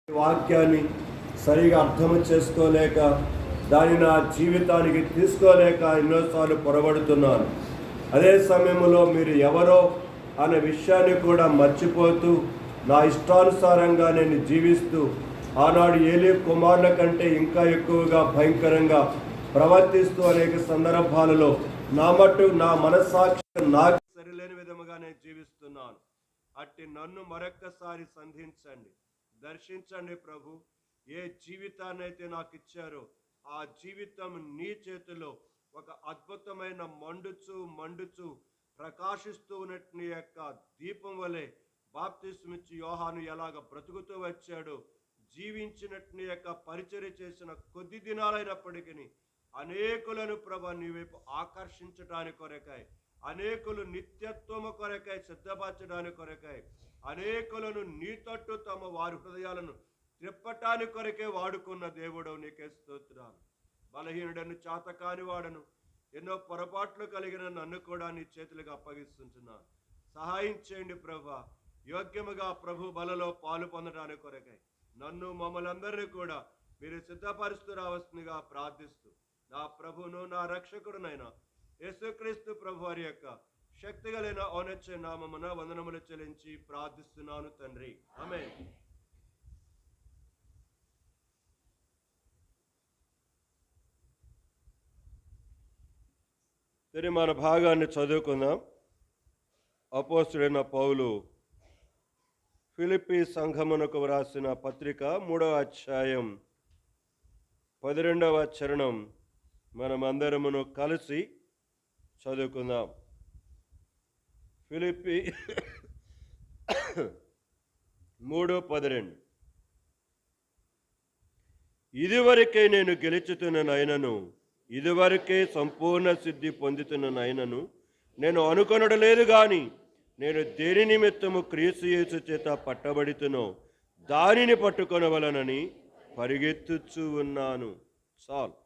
వాక్యాన్ని సరిగా అర్థం చేసుకోలేక దాన్ని నా జీవితానికి తీసుకోలేక ఎన్నోసార్లు పొరబడుతున్నాను. అదే సమయంలో మీరు ఎవరో అనే విషయాన్ని కూడా మర్చిపోతూ నా ఇష్టానుసారంగా నేను జీవిస్తూ ఆనాడు ఏలీ కుమారుల కంటే ఇంకా ఎక్కువగా భయంకరంగా ప్రవర్తిస్తూ అనేక సందర్భాలలో నా మనస్సాక్షి నాకు సరిలేని విధముగా నేను జీవిస్తున్నాను. అట్టి నన్ను మరొక్కసారి సంధించండి, దర్శించండి ప్రభు. ఏ జీవితాన్ని అయితే నాకు ఇచ్చారో ఆ జీవితం నీ చేతిలో ఒక అద్భుతమైన మండుచు ప్రకాశిస్తూ ఉన్నట్టు నీ యొక్క దీపం వలె బాప్తిస్మిచ్చి యోహాను ఎలాగ బ్రతుకుతూ వచ్చాడో, జీవించినట్టు నీ యొక్క పరిచర్య చేసిన కొద్ది దినాలైనప్పటికీ అనేకులను ప్రభు నీ వైపు ఆకర్షించడానికి కొరకై, అనేకులు నిత్యత్వము కొరకై సిద్ధపరచడానికి కొరకై, అనేకులను నీ తట్టు తమ వారి హృదయాలను త్రిప్పటానికి కొరకే వాడుకున్న దేవుడవు నీకే స్తోత్రాలు. బలహీనుడను, చాతకాని వాడను, ఎన్నో పొరపాట్లు కలిగిన నన్ను కూడా నీ చేతులకు అప్పగిస్తుంటున్నాను. సహాయం చేయండి ప్రభా. యోగ్యముగా ప్రభు బలలో పాలు పొందడానికి కొరకై నన్ను మమ్మల్ని అందరినీ కూడా మీరు సిద్ధపరుస్తూ రావస్తుందిగా ప్రార్థిస్తూ, నా ప్రభును నా రక్షకుడునైనా యేసుక్రీస్తు ప్రభు వారి యొక్క శక్తిగలైన ఔన్నత్య నామమున వందనములు చెల్లించి ప్రార్థిస్తున్నాను తండ్రి, ఆమేన్. మన భాగాన్ని చదువుకుందాం. అపోస్తుడైన పౌలు ఫిలిప్పీ సంఘమునకు వ్రాసిన పత్రిక 3వ అధ్యాయం 12వ చరణం మనమందరమును కలిసి చదువుకుందాం. ఫిలిప్పీ 3:12. ఇదివరకే నేను గెలుచుతున్ననైనను, ఇదివరకే సంపూర్ణ సిద్ధి పొందుతున్ననైనను నేను అనుకొనడలేదు గాని, నేను దేని నిమిత్తము క్రీస్తు యేసు చేత పట్టబడితునో దానిని పట్టుకొనవలనని పరిగెత్తుచూ ఉన్నాను. చాలు.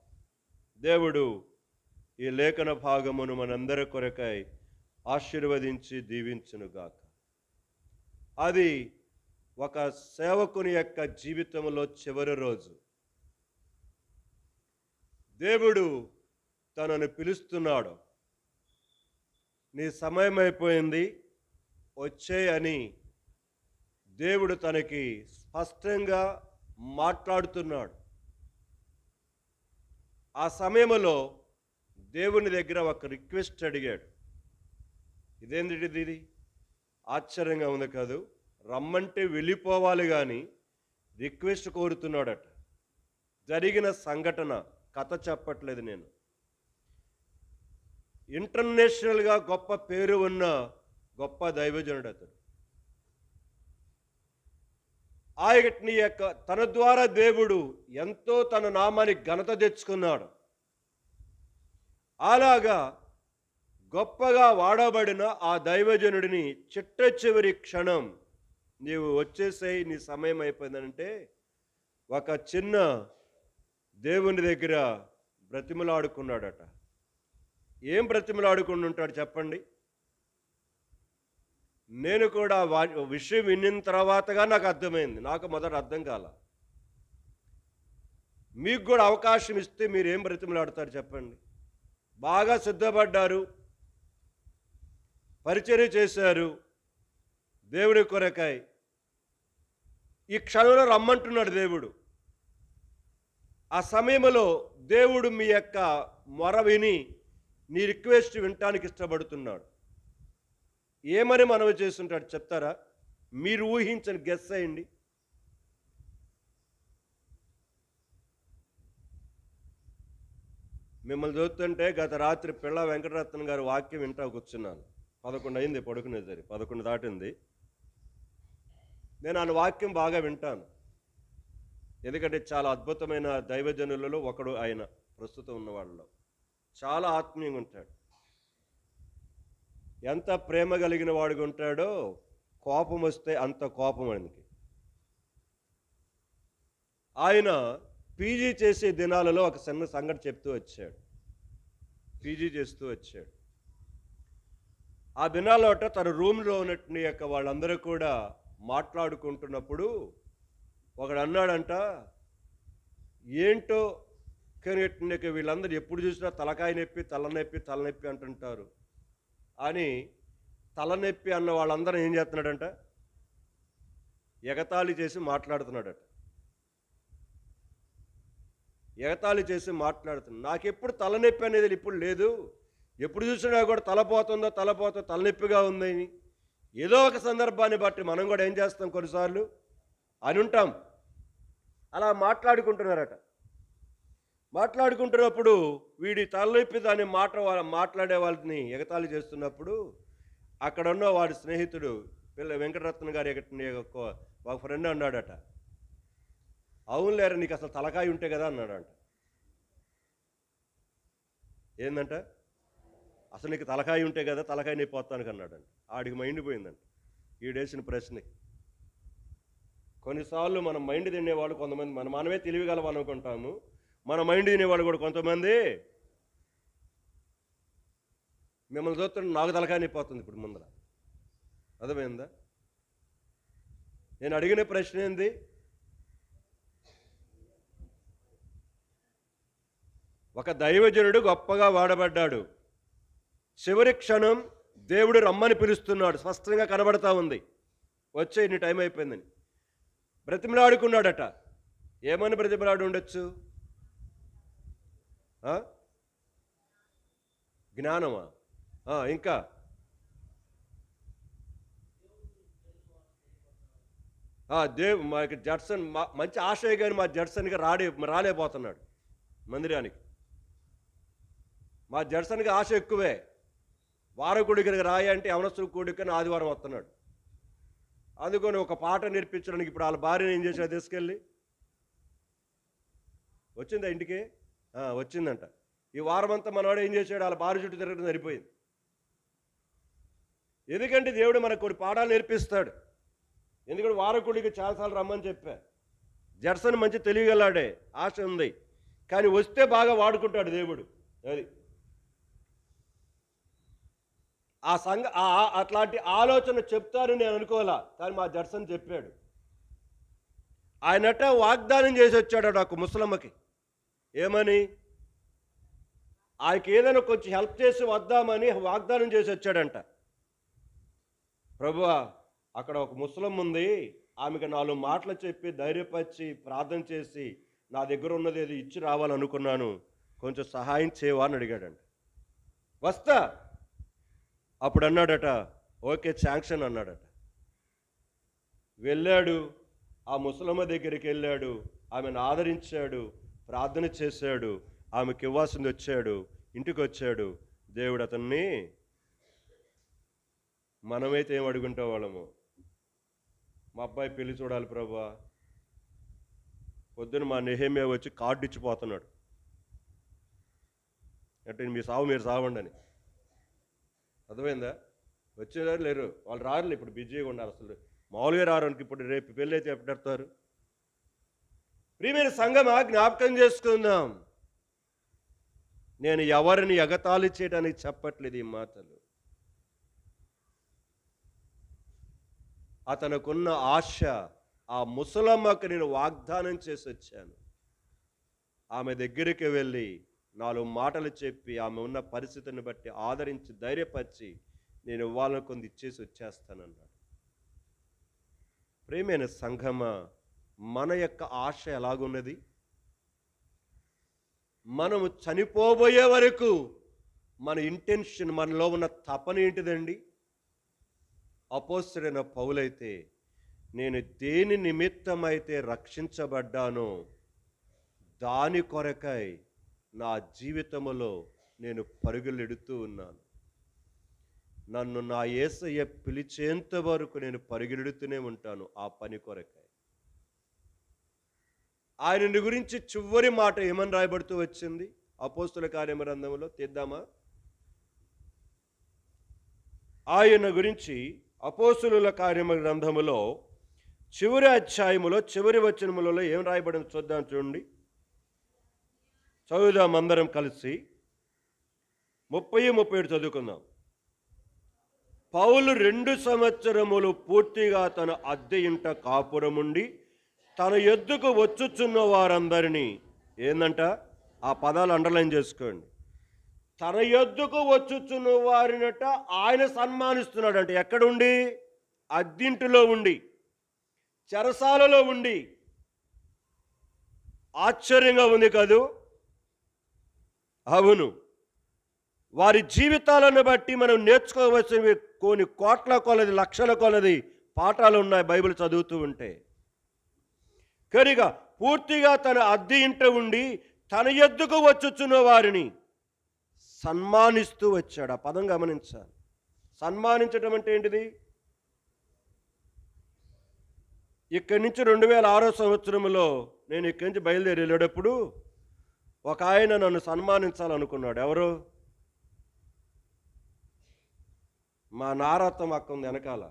దేవుడు ఈ లేఖన భాగమును మనందరి కొరకై ఆశీర్వదించి దీవించునుగాక. అది ఒక సేవకుని యొక్క జీవితంలో చివరి రోజు. దేవుడు తనను పిలుస్తున్నాడు. నీ సమయం అయిపోయింది, వచ్చే అని దేవుడు తనకి స్పష్టంగా మాట్లాడుతున్నాడు. ఆ సమయంలో దేవుని దగ్గర ఒక రిక్వెస్ట్ అడిగాడు. ఇదేంటిది? ఇది ఆశ్చర్యంగా ఉంది కాదు? రమ్మంటే వెళ్ళిపోవాలి కానీ రిక్వెస్ట్ కోరుతున్నాడట. జరిగిన సంఘటన కథ చెప్పట్లేదు నేను. ఇంటర్నేషనల్గా గొప్ప పేరు ఉన్న గొప్ప దైవజనుడు అతడు. ఆయన్ని యొక్క తన ద్వారా దేవుడు ఎంతో తన నామానికి ఘనత తెచ్చుకున్నాడు. అలాగా గొప్పగా వాడబడిన ఆ దైవజనుడిని చిట్ట చివరి క్షణం నీవు వచ్చేసేయి, నీ సమయం అయిపోయిందంటే ఒక చిన్న దేవుని దగ్గర బ్రతిమలాడుకున్నాడట. ఏం బ్రతిమలాడుకుని ఉంటాడు చెప్పండి? నేను కూడా విషయం విన్న తర్వాతగా నాకు అర్థమైంది. నాకు మొదట అర్థం కాల. మీకు కూడా అవకాశం ఇస్తే మీరు ఏం బ్రతిమలాడతారు చెప్పండి? బాగా సిద్ధపడ్డారు, పరిచర్య చేశారు దేవుడి కొరకై. ఈ క్షణంలో రమ్మంటున్నాడు దేవుడు. ఆ సమయంలో దేవుడు మీ యొక్క మొర విని నీ రిక్వెస్ట్ వినటానికి ఇష్టపడుతున్నాడు. ఏమని మనవి చేస్తుంటాడు చెప్తారా? మీరు ఊహించని గెస్ అయ్యండి. మిమ్మల్ని చూస్తుంటే గత రాత్రి పిల్ల వెంకటరత్నం గారు వాక్యం వింటా కూర్చున్నాను. 11 అయింది పడుకునేసరి, 11 దాటింది. నేను ఆ వాక్యం బాగా వింటాను, ఎందుకంటే చాలా అద్భుతమైన దైవజనులలో ఒకడు ఆయన. ప్రస్తుతం ఉన్న వాళ్ళలో చాలా ఆత్మీయంగా ఉంటాడు. ఎంత ప్రేమ కలిగిన వాడుగా ఉంటాడో, కోపం వస్తే అంత కోపం ఆయనకి. ఆయన పీజీ చేసే దినాలలో ఒక చిన్న సంగతి చెప్తూ వచ్చాడు. పీజీ చేస్తూ వచ్చాడు. ఆ దినాల్లో తన రూమ్లో ఉన్నట్టు యొక్క వాళ్ళందరూ కూడా మాట్లాడుకుంటున్నప్పుడు ఒకడు అన్నాడంట, ఏంటో కానీ వీళ్ళందరూ ఎప్పుడు చూసినా తలకాయ నొప్పి తలనొప్పి తలనొప్పి అంటుంటారు అని తలనొప్పి అన్న వాళ్ళందరూ ఏం చేస్తున్నాడంట, ఎగతాళి చేసి మాట్లాడుతున్నాడట. ఎగతాళి చేసి మాట్లాడుతున్నాడు. నాకెప్పుడు తలనొప్పి అనేది ఇప్పుడు లేదు, ఎప్పుడు చూసినా కూడా తలపోతుందో తలనొప్పిగా ఉందని ఏదో ఒక సందర్భాన్ని బట్టి మనం కూడా ఏం చేస్తాం, కొన్నిసార్లు అని ఉంటాం. అలా మాట్లాడుకుంటున్నారట. మాట్లాడుకుంటున్నప్పుడు వీడి తలనొప్పి దాని మాట్లాడే వాళ్ళని ఎగతాళి చేస్తున్నప్పుడు అక్కడ ఉన్న వాడి స్నేహితుడు వెంకటరత్న గారి ఒక ఫ్రెండ్ అన్నాడట, అవునులేరా నీకు అసలు తలకాయ ఉంటే కదా అన్నాడంట. ఏందంట, అసలు నీకు తలకాయ ఉంటే కదా తలకాయ నొప్పి వస్తానికి అన్నాడంట. ఆడికి మైండ్ పోయిందంట ఈడేసిన ప్రశ్నకి. కొన్నిసార్లు మనం మైండ్ తినేవాళ్ళు కొంతమంది, మనమే తెలివిగలం అనుకుంటాము, మన మైండ్ తినేవాళ్ళు కూడా కొంతమంది మిమ్మల్ని చూస్తుంటే నాకు తలకాయ నొప్పి వస్తుంది ఇప్పుడు ముందర. అర్థమైందా? నేను అడిగిన ప్రశ్న ఏంది, ఒక దైవజనుడు గొప్పగా వాడబడ్డాడు. చివరి క్షణం దేవుడు రమ్మని పిలుస్తున్నాడు, స్పష్టంగా కనబడతా ఉంది, వచ్చే ఇన్ని టైం అయిపోయిందని. బ్రతిమలాడుకున్నాడట. ఏమని బ్రతిమలాడు ఉండొచ్చు? జ్ఞానమా? ఇంకా మాకు జడ్సన్ మంచి ఆశయ కానీ మా జడ్సన్కి రాలేకపోతున్నాడు మందిరానికి. మా జడ్సన్కి ఆశ ఎక్కువే. వారకుడికి రాయి అంటే యవనస్తుల కూడికని ఆదివారం వస్తున్నాడు. అందుకని ఒక పాట నేర్పించడానికి ఇప్పుడు వాళ్ళ భార్యను ఏం చేశాడు, తీసుకెళ్ళి వచ్చిందా ఇంటికి? వచ్చిందంట. ఈ వారం అంతా మనవాడు ఏం చేశాడు, వాళ్ళ భార్య చుట్టూ తిరగడం సరిపోయింది. ఎందుకంటే దేవుడు మనకు కొన్ని పాఠాలు నేర్పిస్తాడు. ఎందుకంటే వారకుడికి చాలాసార్లు రమ్మని చెప్పా. జడ్సన్ మంచి తెలియగలాడే, ఆశ ఉంది, కానీ వస్తే బాగా వాడుకుంటాడు దేవుడు. అది అట్లాంటి ఆలోచన చెప్తారని నేను అనుకోవాలా, కానీ మా జడ్సన్ చెప్పాడు. ఆయనట వాగ్దానం చేసి వచ్చాడు ఒక ముసలమ్మకి. ఏమని? ఆయనకి ఏదైనా కొంచెం హెల్ప్ చేసి వద్దామని వాగ్దానం చేసి వచ్చాడంట. ప్రభువా, అక్కడ ఒక ముసలమ్మ ఉంది, ఆమెకు 4 మాటలు చెప్పి ధైర్యపరిచి ప్రార్థన చేసి నా దగ్గర ఉన్నది ఏది ఇచ్చి రావాలనుకున్నాను, కొంచెం సహాయం చేయవా అని అడిగాడంట. వస్తా అప్పుడు అన్నాడట, ఓకే శాంక్షన్ అన్నాడట. వెళ్ళాడు, ఆ ముసలమ్మ దగ్గరికి వెళ్ళాడు, ఆమెను ఆదరించాడు, ప్రార్థన చేశాడు, ఆమెకి ఇవ్వాల్సింది వచ్చాడు, ఇంటికి వచ్చాడు. దేవుడు అతన్ని, మనమైతే ఏం అడుగుంటే వాళ్ళము, మా అబ్బాయి పెళ్లి చూడాలి ప్రభువా, పొద్దున మా నెహెమ్యా వచ్చి కార్డు ఇచ్చిపోతున్నాడు అంటే మీ సావు మీరు సావండి అని. అర్థమైందా? వచ్చేవారు లేరు, వాళ్ళు రారు, ఇప్పుడు బిజీగా ఉన్నారు, అసలు మామూలుగా రారు. ఇప్పుడు రేపు పెళ్ళి అయితే ఎప్పుడు పెడతారు? ప్రియమైన సంఘమా, జ్ఞాపకం చేసుకుందాం. నేను ఎవరిని ఎగతాళి చేయడానికి చెప్పట్లేదు ఈ మాటలు. అతనుకున్న ఆశ, ఆ ముసలమ్మకు నేను వాగ్దానం చేసి వచ్చాను. ఆమె దగ్గరికి వెళ్ళి 4 మాటలు చెప్పి ఆమె ఉన్న పరిస్థితిని బట్టి ఆదరించి ధైర్యపరిచి నేను ఇవ్వాలనుకుంది ఇచ్చేసి వచ్చేస్తానన్నాడు. ప్రియమైన సంఘమా, మన యొక్క ఆశ ఎలాగున్నది? మనము చనిపోబోయే వరకు మన ఇంటెన్షన్, మనలో ఉన్న తపన ఏంటిదండి? అపోస్తలుడైన పౌలైతే, నేను దేని నిమిత్తమైతే రక్షించబడ్డానో దాని కొరకై నా జీవితములో నేను పరుగులెడుతూ ఉన్నాను. నన్ను నా యేసయ్య పిలిచేంత వరకు నేను పరుగులెడుతూనే ఉంటాను ఆ పని కొరకై. ఆయనని గురించి చివరి మాట ఏమని రాయబడుతూ వచ్చింది అపోస్తలుల కార్యముల గ్రంథంలో? తీద్దామా? ఆయన గురించి అపోస్తలుల కార్యముల గ్రంథములో చివరి అధ్యాయములో చివరి వచనములలో ఏం రాయబడింది చూద్దాం. చూడండి, చదువుదాం అందరం కలిసి. 30, 37 చదువుకుందాం. పౌలు 2 సంవత్సరములు పూర్తిగా తన అద్దె ఇంట కాపురముండి తన యొద్దకు వచ్చుచున్న వారందరినీ, ఏందంట ఆ పదాలు అండర్లైన్ చేసుకోండి. తన యొద్దకు వచ్చుచున్న వారినట ఆయన సన్మానిస్తున్నాడంట. ఎక్కడుండి? అద్దింటిలో ఉండి, చెరసాలలో ఉండి. ఆశ్చర్యంగా ఉంది కదూ? అవును. వారి జీవితాలను బట్టి మనం నేర్చుకోవలసినవి కొన్ని కోట్ల కొలది, లక్షల కొలది పాఠాలు ఉన్నాయి బైబిల్ చదువుతూ ఉంటే. కనుక పూర్తిగా తన అద్దె ఇంట ఉండి తన యొద్దకు వచ్చుచున్న వారిని సన్మానిస్తూ వచ్చాడు. ఆ పదం గమనించాలి. సన్మానించడం అంటే ఏంటిది? ఇక్కడి నుంచి 2006 సంవత్సరంలో నేను ఇక్కడి నుంచి బయలుదేరి వెళ్ళేటప్పుడు ఒక ఆయన నన్ను సన్మానించాలనుకున్నాడు. ఎవరు? మా నారత్తం అక్క ఉంది వెనకాల,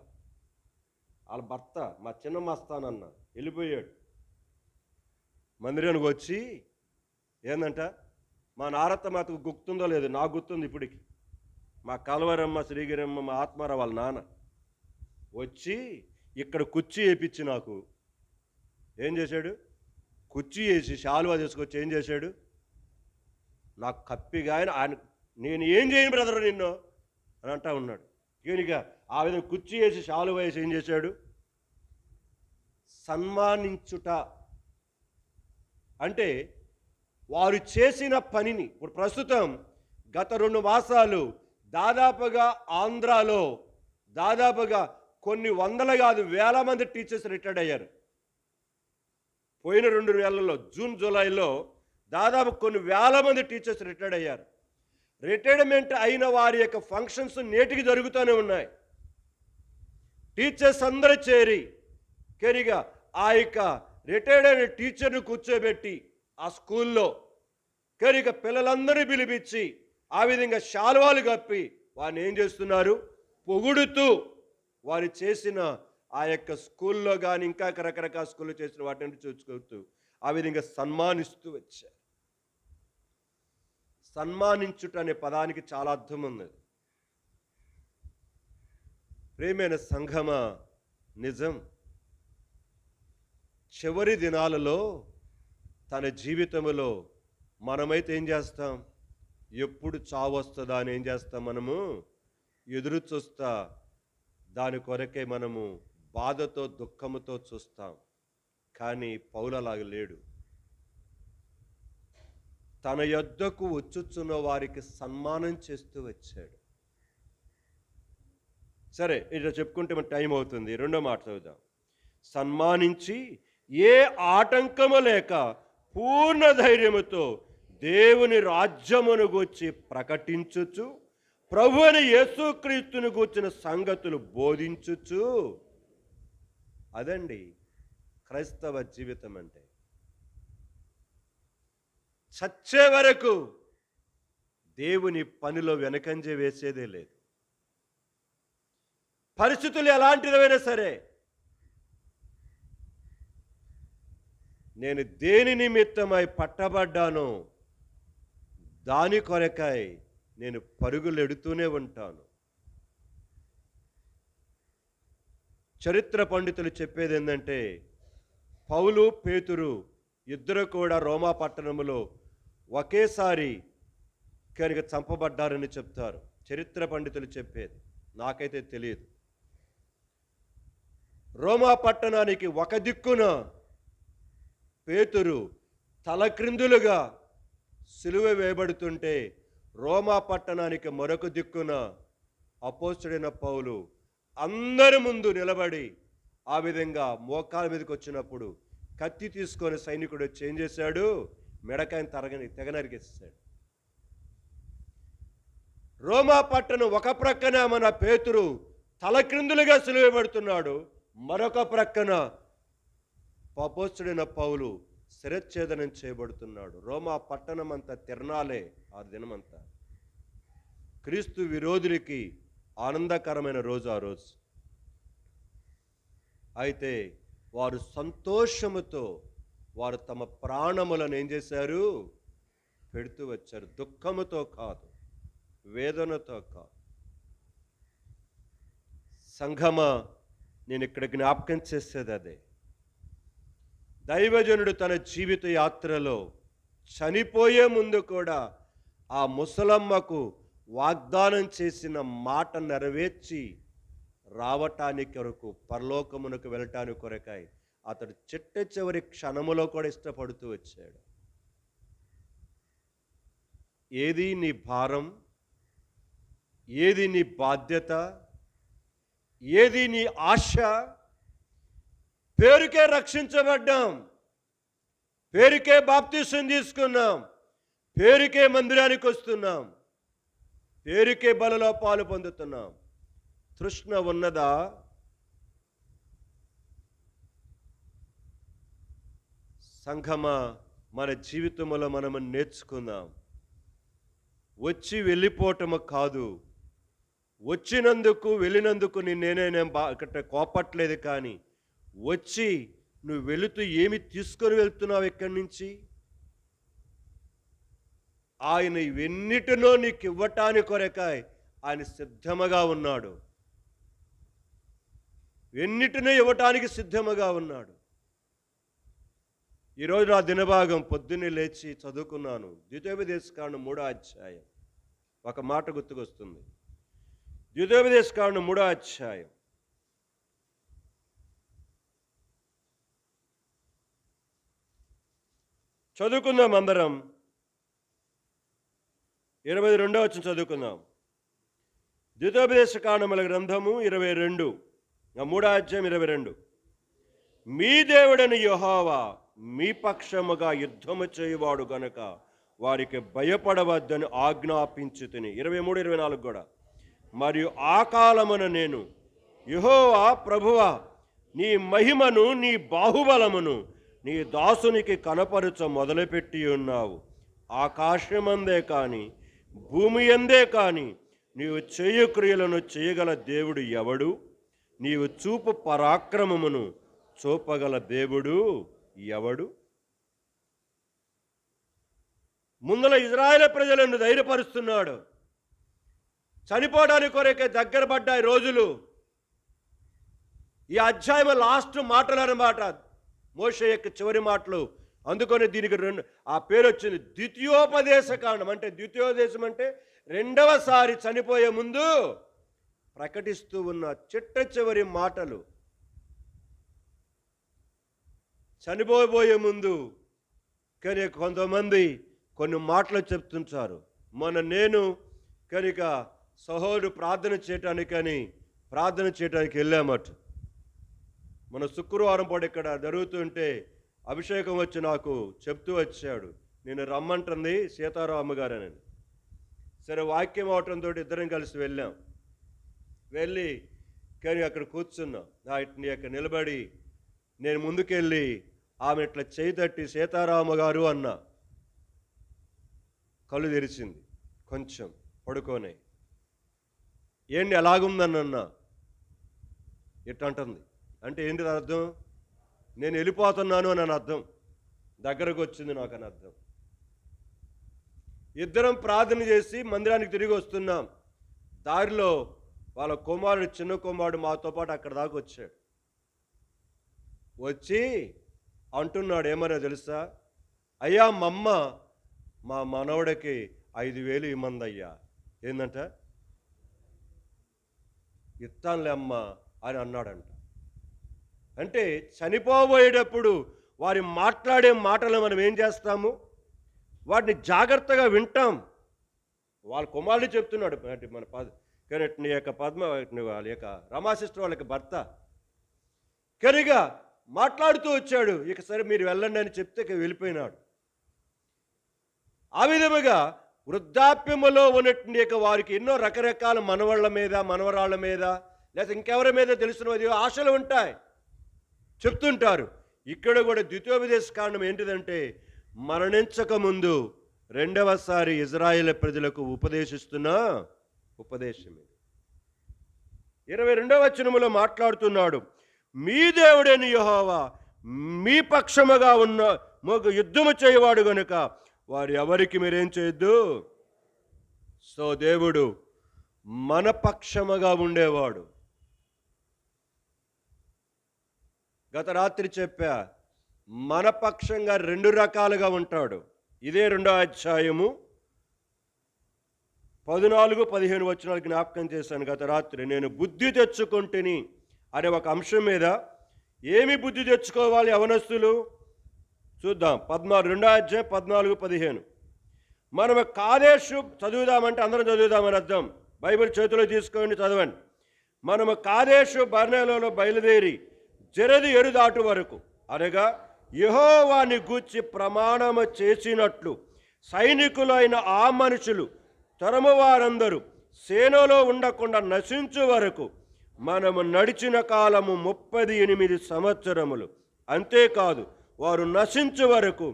వాళ్ళ భర్త మా చిన్న మస్తానన్న వెళ్ళిపోయాడు. మందిరానికి వచ్చి ఏందంట, మా నారత్త మాతకు గుర్తుందో లేదు, నాకు గుర్తుంది ఇప్పటికి. మా కలవరమ్మ, శ్రీగిరమ్మ, మా ఆత్మారావు వాళ్ళ నాన్న వచ్చి ఇక్కడ కుర్చీ వేయించి నాకు ఏం చేశాడు? కుర్చీ వేసి శాలువా తీసుకొచ్చి ఏం చేశాడు? నాకు కప్పిగా ఆయన నేను ఏం చేయను బ్రదర్ నిన్ను అని అంటా ఉన్నాడు. కనుక ఆ విధంగా కుర్చీ వేసి శాలువా వేసి ఏం చేశాడు? సన్మానించుట అంటే వారు చేసిన పనిని. ఇప్పుడు ప్రస్తుతం గత 2 మాసాలు దాదాపుగా ఆంధ్రాలో దాదాపుగా కొన్ని వందల కాదు వేల మంది టీచర్స్ రిటైర్డ్ అయ్యారు. పోయిన 2 నెలల్లో జూన్ జూలైలో దాదాపు కొన్ని వేల మంది టీచర్స్ రిటైర్డ్ అయ్యారు. రిటైర్మెంట్ అయిన వారి యొక్క ఫంక్షన్స్ నేటికి జరుగుతూనే ఉన్నాయి. టీచర్స్ అందరూ చేరి కెరిగా ఆ యొక్క రిటైర్డ్ అయిన టీచర్ను కూర్చోబెట్టి ఆ స్కూల్లో కెరిక పిల్లలందరినీ పిలిపించి ఆ విధంగా శాలువాలు కప్పి వారిని ఏం చేస్తున్నారు? పొగుడుతూ వారు చేసిన ఆ యొక్క స్కూల్లో కానీ ఇంకా రకరకాల స్కూల్లో చేసిన వాటిని చూసుకుంటూ ఆ విధంగా సన్మానిస్తూ వచ్చారు. సన్మానించుట అనే పదానికి చాలా అర్థం ఉంది. ప్రేమైన సంఘమా, నిజం. చివరి దినాలలో తన జీవితంలో మనమైతే ఏం చేస్తాం? ఎప్పుడు చావు వస్తుందా అని ఏం చేస్తాం? మనము ఎదురు చూస్తా దాని కొరకే మనము బాధతో దుఃఖముతో చూస్తాం. కానీ పౌలలాగా లేడు. తన యొద్దకు వచ్చుచున్న వారికి సన్మానం చేస్తూ వచ్చాడు. సరే, ఇట్లా చెప్పుకుంటే మన టైం అవుతుంది. రెండో మాట చదువుదాం. సన్మానించి ఏ ఆటంకము లేక పూర్ణ ధైర్యముతో దేవుని రాజ్యమును గూర్చి ప్రకటించుచు ప్రభువైన యేసుక్రీస్తుని గూర్చిన సంగతులు బోధించుచు. అదండి క్రైస్తవ జీవితం అంటే. చచ్చే వరకు దేవుని పనిలో వెనకంజ వేసేదే లేదు. పరిస్థితులు ఎలాంటిదైనా సరే, నేను దేని నిమిత్తమై పట్టబడ్డానో దాని కొరకై నేను పరుగులు ఎడుతూనే ఉంటాను. చరిత్ర పండితులు చెప్పేది ఏంటంటే, పౌలు పేతురు ఇద్దరు కూడా రోమా పట్టణంలో ఒకేసారి కనుక చంపబడ్డారని చెప్తారు చరిత్ర పండితులు చెప్పేది. నాకైతే తెలియదు. రోమా పట్టణానికి ఒక దిక్కున పేతురు తలక్రిందులుగా సిలువ వేయబడుతుంటే, రోమా పట్టణానికి మరొక దిక్కున అపోస్తలుడైన పౌలు అందరి ముందు నిలబడి ఆ విధంగా మోకాల మీదకి వచ్చినప్పుడు కత్తి తీసుకొని సైనికుడు వచ్చి ఏం చేశాడు? మెడకాయని తెగ నరికేసాడు. రోమా పట్టణం ఒక ప్రక్కన మన పేతురు తలక్రిందులుగా సిలువేయబడుతున్నాడు, మరొక ప్రక్కన అపోస్తలుడైన పౌలు శిరచ్ఛేదనం చేయబడుతున్నాడు. రోమా పట్టణం అంతా తిరణాలే ఆ దినమంతా. క్రీస్తు విరోధులకి ఆనందకరమైన రోజు ఆ రోజు. అయితే వారు సంతోషముతో వారు తమ ప్రాణములను ఏం చేశారు? పెడుతూ వచ్చారు. దుఃఖముతో కాదు, వేదనతో కాదు. సంఘమా, నేను ఇక్కడ జ్ఞాపకం చేసేది అదే. దైవజనుడు తన జీవిత యాత్రలో చనిపోయే ముందు కూడా ఆ ముసలమ్మకు వాగ్దానం చేసిన మాట నెరవేర్చి రావటానికి కొరకు, పరలోకమునకు వెళ్ళటానికి కొరకాయ అతడు చిట్ట చివరి క్షణములో కూడా ఇష్టపడుతూ వచ్చాడు. ఏది నీ భారం, ఏది నీ బాధ్యత, ఏది నీ ఆశ? పేరుకే రక్షించబడ్డాం, పేరుకే బాప్తిసం తీసుకున్నాం, పేరుకే మందిరానికి వస్తున్నాం, పేరుకే బలలో పాలు పొందుతున్నాం. తృష్ణ ఉన్నదా? సంఘమా, మన జీవితంలో మనము నేర్చుకుందాం. వచ్చి వెళ్ళిపోవటము కాదు. వచ్చినందుకు వెళ్ళినందుకు నేనేం ఇక్కడ కోపట్లేదు, కానీ వచ్చి నువ్వు వెళుతూ ఏమి తీసుకొని వెళ్తున్నావు ఇక్కడి నుంచి? ఆయన ఇవన్నిటినో నీకు ఇవ్వటానికి కొరకాయ ఆయన సిద్ధముగా ఉన్నాడు. ఎన్నిటినో ఇవ్వటానికి సిద్ధముగా ఉన్నాడు. ఈరోజు నా దినభాగం పొద్దున్నే లేచి చదువుకున్నాను. ద్వితీయోపదేశకాండం 3వ అధ్యాయం. ఒక మాట గుర్తుకొస్తుంది. ద్వితీయోపదేశకాండం 3వ అధ్యాయం. చదువుకుందాం అందరం. 22వ వచనం చదువుకుందాం. ద్వితీయోపదేశకాండముల గ్రంథము 22, 3వ అధ్యాయం 22. మీ దేవుడని యెహోవా మీ పక్షముగా యుద్ధము చేయువాడు గనుక వారికి భయపడవద్దని ఆజ్ఞాపించుతిని. 23, 24 కూడా. మరియు ఆ కాలమున నేను యెహోవా ప్రభువా నీ మహిమను నీ బాహుబలమును నీ దాసునికి కనపరుచ మొదలుపెట్టి ఉన్నావు. ఆకాశమందే కాని భూమి ఎందే కాని నీవు చేయు క్రియలను చేయగల దేవుడు ఎవడు? నీవు చూపు పరాక్రమమును చూపగల దేవుడు ఎవడు? ముందల ఇజ్రాయేలు ప్రజలను ధైర్యపరుస్తున్నాడు. చనిపోవడానికి కొరకే దగ్గర పడ్డాయి రోజులు. ఈ అధ్యాయం లాస్ట్ మాటలు అన్నమాట, మోషే యొక్క చివరి మాటలు. అందుకని దీనికి ఆ పేరు వచ్చింది ద్వితీయోపదేశకాండం. అంటే ద్వితీయోపదేశం అంటే రెండవసారి చనిపోయే ముందు ప్రకటిస్తూ ఉన్న చిట్ట చివరి మాటలు. చనిపోబోయే ముందు కానీ కొంతమంది కొన్ని మాటలు చెప్తుంటారు. నేను కనుక సహోదరుడు ప్రార్థన చేయటానికి వెళ్ళామట. మన శుక్రవారం పాటు ఇక్కడ జరుగుతుంటే అభిషేకం వచ్చి నాకు చెప్తూ వచ్చాడు, నేను రమ్మంటుంది సీతారామ గారని. సరే, వాక్యం అవటంతో ఇద్దరం కలిసి వెళ్ళాం. వెళ్ళి కానీ అక్కడ కూర్చున్నాం. నీ అక్కడ నిలబడి నేను ముందుకెళ్ళి ఆమె ఇట్లా చేయి తట్టి సీతారామ గారు అన్నా. కళ్ళు తెరిచింది, కొంచెం పడుకోనే. ఏంటి ఎలాగుందన్నా? ఇట్టంటుంది. అంటే ఏంటి అర్థం? నేను వెళ్ళిపోతున్నాను అని అర్థం. దగ్గరకు వచ్చింది నాకు అని అర్థం. ఇద్దరం ప్రార్థన చేసి మందిరానికి తిరిగి వస్తున్నాం. దారిలో వాళ్ళ కుమారుడు, చిన్న కుమారుడు మాతో పాటు అక్కడ దాకా వచ్చాడు. వచ్చి అంటున్నాడు, ఏమన్నా తెలుసా? అయ్యా మా మనవడికి 5,000 ఇమ్మందయ్యా. ఏందంట? ఇస్తానులే అమ్మ అని అన్నాడంట. అంటే చనిపోబోయేటప్పుడు వారి మాట్లాడే మాటలు మనం ఏం చేస్తాము? వాటిని జాగ్రత్తగా వింటాం. వాళ్ళ కుమారుడు చెప్తున్నాడు, మన నీ యొక్క వాళ్ళ యొక్క రమాసిస్టర్ వాళ్ళకి భర్త కనుక మాట్లాడుతూ వచ్చాడు. ఇక సరే మీరు వెళ్ళండి అని చెప్తే వెళ్ళిపోయినాడు. ఆ విధముగా వృద్ధాప్యములో ఉన్నటువంటి వారికి ఎన్నో రకరకాల మనవాళ్ళ మీద, మనవరాళ్ళ మీద, లేదా ఇంకెవరి మీద తెలిసిన ఆశలు ఉంటాయి, చెప్తుంటారు. ఇక్కడ కూడా ద్వితీయోపదేశకాండం ఏంటిదంటే మరణించక ముందు రెండవసారి ఇజ్రాయేల్ ప్రజలకు ఉపదేశిస్తున్న ఉపదేశం. 22వ వచనములో మాట్లాడుతున్నాడు, మీ దేవుడైన యెహోవా మీ పక్షముగా ఉన్న యుద్ధము చేయవాడు గనుక వారు ఎవరికి మీరేం చేయొద్దు. సో దేవుడు మన పక్షముగా ఉండేవాడు. గత రాత్రి చెప్పా, మన పక్షంగా రెండు రకాలుగా ఉంటాడు. ఇదే 2వ అధ్యాయము 14-15 వచనాలు జ్ఞాపకం చేశాను గత రాత్రి. నేను బుద్ధి తెచ్చుకొంటిని అనే ఒక అంశం మీద ఏమి బుద్ధి తెచ్చుకోవాలి యవనస్తులు చూద్దాం. 2వ అధ్యాయం 14-15. మనం కాదేశు చదువుదామంటే అందరం చదువుదామని అర్థం. బైబిల్ చేతిలో తీసుకోండి, చదవండి. మనము కాదేశు బర్నేలలో బయలుదేరి జెరెదు ఎరుదాటు వరకు అనగా యెహోవాని గూర్చి ప్రమాణము చేసినట్లు సైనికులైన ఆ మనుషులు తరము వారందరూ సేనలో ఉండకుండా నశించు వరకు మనము నడిచిన కాలము 38 సంవత్సరములు. అంతేకాదు, వారు నశించు వరకు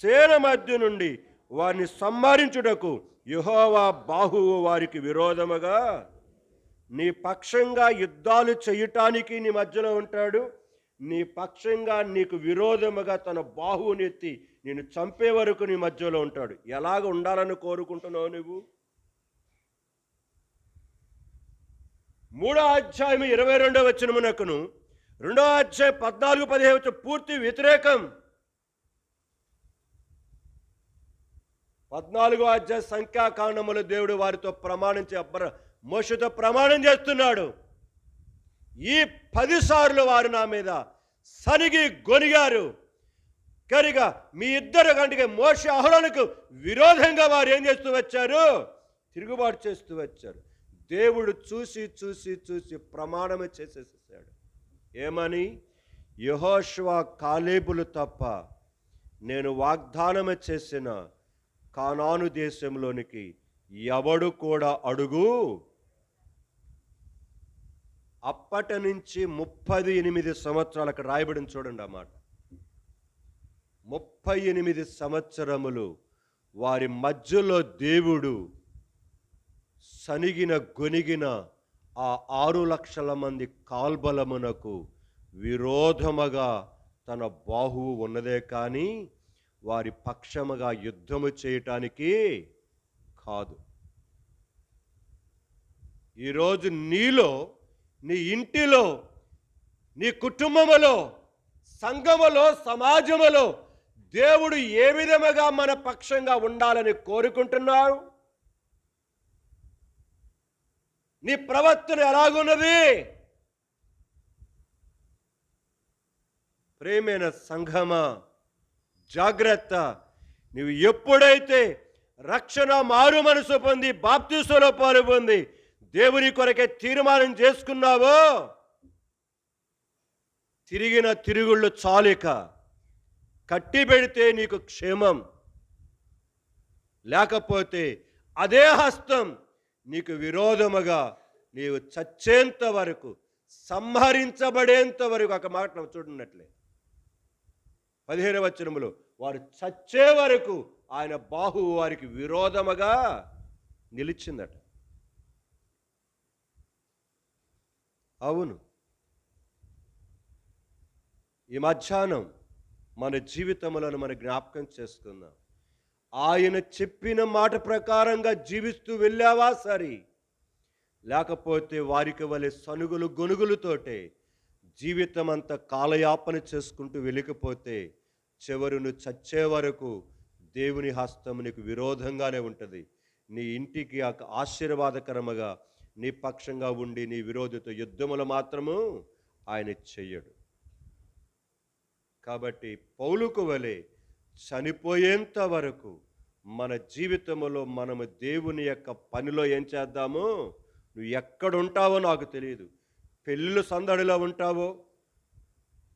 సేన మధ్య నుండి వారిని సంహరించుటకు యెహోవా బాహువు వారికి విరోధముగా నీ పక్షంగా యుద్ధాలు చేయటానికి నీ మధ్యలో ఉంటాడు. నీ పక్షంగా నీకు విరోధముగా తన బాహువునెత్తి నేను చంపే వరకు నీ మధ్యలో ఉంటాడు. ఎలాగ ఉండాలని కోరుకుంటున్నావు నువ్వు? 3వ అధ్యాయం 22వ వచనమునకును 2వ అధ్యాయం 14-15 పూర్తి వ్యతిరేకం. 14వ అధ్యాయ సంఖ్యాకాండములో దేవుడు వారితో ప్రమాణించి మోషేతో ప్రమాణం చేస్తున్నాడు. ఈ 10 సార్లు వారు నా మీద సనిగి గొనిగారు కనుక మీ ఇద్దరు కంటే మోషే అహరోనుకు విరోధంగా వారు ఏం చేస్తూ వచ్చారు? తిరుగుబాటు చేస్తూ వచ్చారు. దేవుడు చూసి చూసి చూసి ప్రమాణం చేసేసాడు. ఏమని? యెహోషువ కాలేబులు తప్ప నేను వాగ్దానం చేసిన కానాను దేశంలోనికి ఎవడు కూడా అడుగు. అప్పటి నుంచి 38 సంవత్సరాలకు రాయబడిన చూడండి ఆ మాట. 38 సంవత్సరములు వారి మధ్యలో దేవుడు సనిగిన గొనిగిన ఆ 6 లక్షల మంది కాల్బలమునకు విరోధముగా తన బాహువు ఉన్నదే కానీ వారి పక్షముగా యుద్ధము చేయటానికి కాదు. ఈరోజు నీలో, నీ ఇంటిలో, నీ కుటుంబములో, సంఘములో, సమాజములో దేవుడు ఏ విధముగా మన పక్షంగా ఉండాలని కోరుకుంటున్నావు? నీ ప్రవర్తన ఎలాగున్నది? ప్రేమైన సంఘమా, జాగ్రత్త. నీవు ఎప్పుడైతే రక్షణ మారు మనసు పొంది బాప్తిసంలో పాలు పొంది దేవుని కొరకే తీర్మానం చేసుకున్నావో తిరిగిన తిరుగుళ్ళు చాలిక కట్టి పెడితే నీకు క్షేమం, లేకపోతే అదే హస్తం నీకు విరోధముగా నీవు చచ్చేంత వరకు, సంహరించబడేంత వరకు. ఒక మాట చూడనట్లే 15వ వచనములో వారు చచ్చే వరకు ఆయన బాహువు వారికి విరోధముగా నిలిచిందట. అవును, ఈ మధ్యాహ్నం మన జీవితములను మన జ్ఞాపకం చేసుకుందాం. ఆయన చెప్పిన మాట ప్రకారంగా జీవిస్తూ వెళ్ళావా సరి, లేకపోతే వారికి వలె సనుగులు గొనుగులతోటే జీవితం అంతా కాలయాపన చేసుకుంటూ వెళ్ళకపోతే చివరును చచ్చే వరకు దేవుని హస్తం నీకు విరోధంగానే ఉంటుంది. నీ ఇంటికి ఆశీర్వాదకరముగా నీ పక్షంగా ఉండి నీ విరోధితో యుద్ధములు మాత్రము ఆయన చెయ్యడు. కాబట్టి పౌలుకు వలె చనిపోయేంత వరకు మన జీవితంలో మనము దేవుని యొక్క పనిలో ఏం చేద్దాము? నువ్వు ఎక్కడుంటావో నాకు తెలియదు. పెళ్ళిళ్ళు సందడిలో ఉంటావో.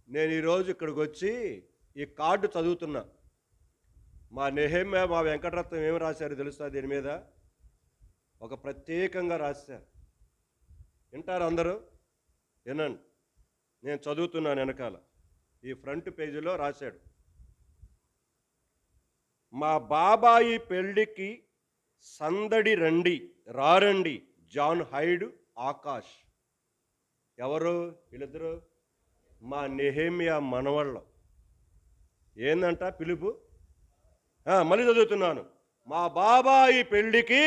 నేను ఈరోజు ఇక్కడికి వచ్చి ఈ కార్డు చదువుతున్నా. మా నెహెమ్యా, మా వెంకటరత్నం ఏమి రాశారు తెలుసా? దీని మీద ఒక ప్రత్యేకంగా రాశారు. వింటారు అందరూ? వినండి, నేను చదువుతున్నాను. వెనకాల ఈ ఫ్రంట్ పేజీలో రాశాడు, మా బాబాయి పెళ్ళికి సందడి రండి రారండి, జాన్ హైడ్, ఆకాష్. ఎవరు వీళ్ళిద్దరు? మా నెహెమ్యా మనవళ్ళ. ఏందంట పిలుపు? మళ్ళీ చదువుతున్నాను, మా బాబాయి పెళ్ళికి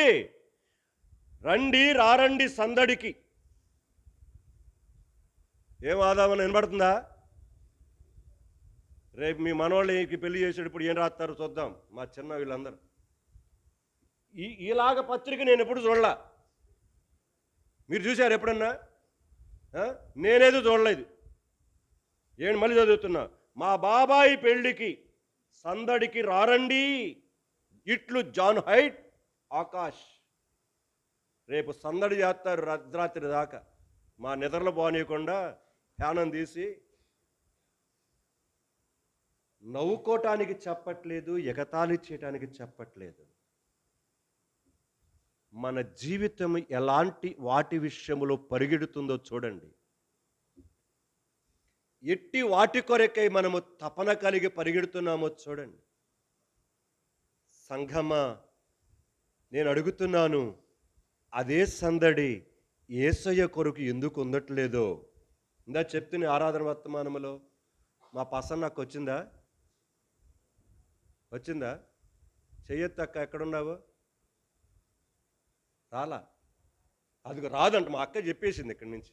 రండి రారండి సందడికి. ఏం ఆదామని వినబడుతుందా? రేపు మీ మనవాళ్ళకి పెళ్లి చేసేటప్పుడు ఏం రాస్తారు చూద్దాం. మా చిన్న వీళ్ళందరూ ఈలాగ పత్రిక నేను ఎప్పుడు చూడలా. మీరు చూశారు ఎప్పుడన్నా? నేనేదో చూడలేదు. ఏంటి మళ్ళీ చదువుతున్నా. మా బాబాయి పెళ్ళికి సందడికి రారండి, ఇట్లు జాన్ హైట్ ఆకాష్. రేపు సందడి చేస్తారు అర్ధరాత్రి దాకా, మా నిద్రలు పోనీయకుండా ధ్యానం తీసి. నవ్వుకోవటానికి చెప్పట్లేదు, ఎగతాళి చేయటానికి చెప్పట్లేదు. మన జీవితం ఎలాంటి వాటి విషయంలో పరిగెడుతుందో చూడండి. ఎట్టి వాటి కొరకై మనము తపన కలిగి పరిగెడుతున్నామో చూడండి. సంఘమా, నేను అడుగుతున్నాను, అదే సందడి యేసయ్య కొరకు ఎందుకు ఉండట్లేదో? ఇందా చెప్తున్న ఆరాధన వర్తమానంలో మా పసన్న నాకు వచ్చిందా? చెయ్యొత్తక్క, ఎక్కడున్నావు? రాలా. అది రాదంట. మా అక్క చెప్పేసింది ఇక్కడి నుంచి,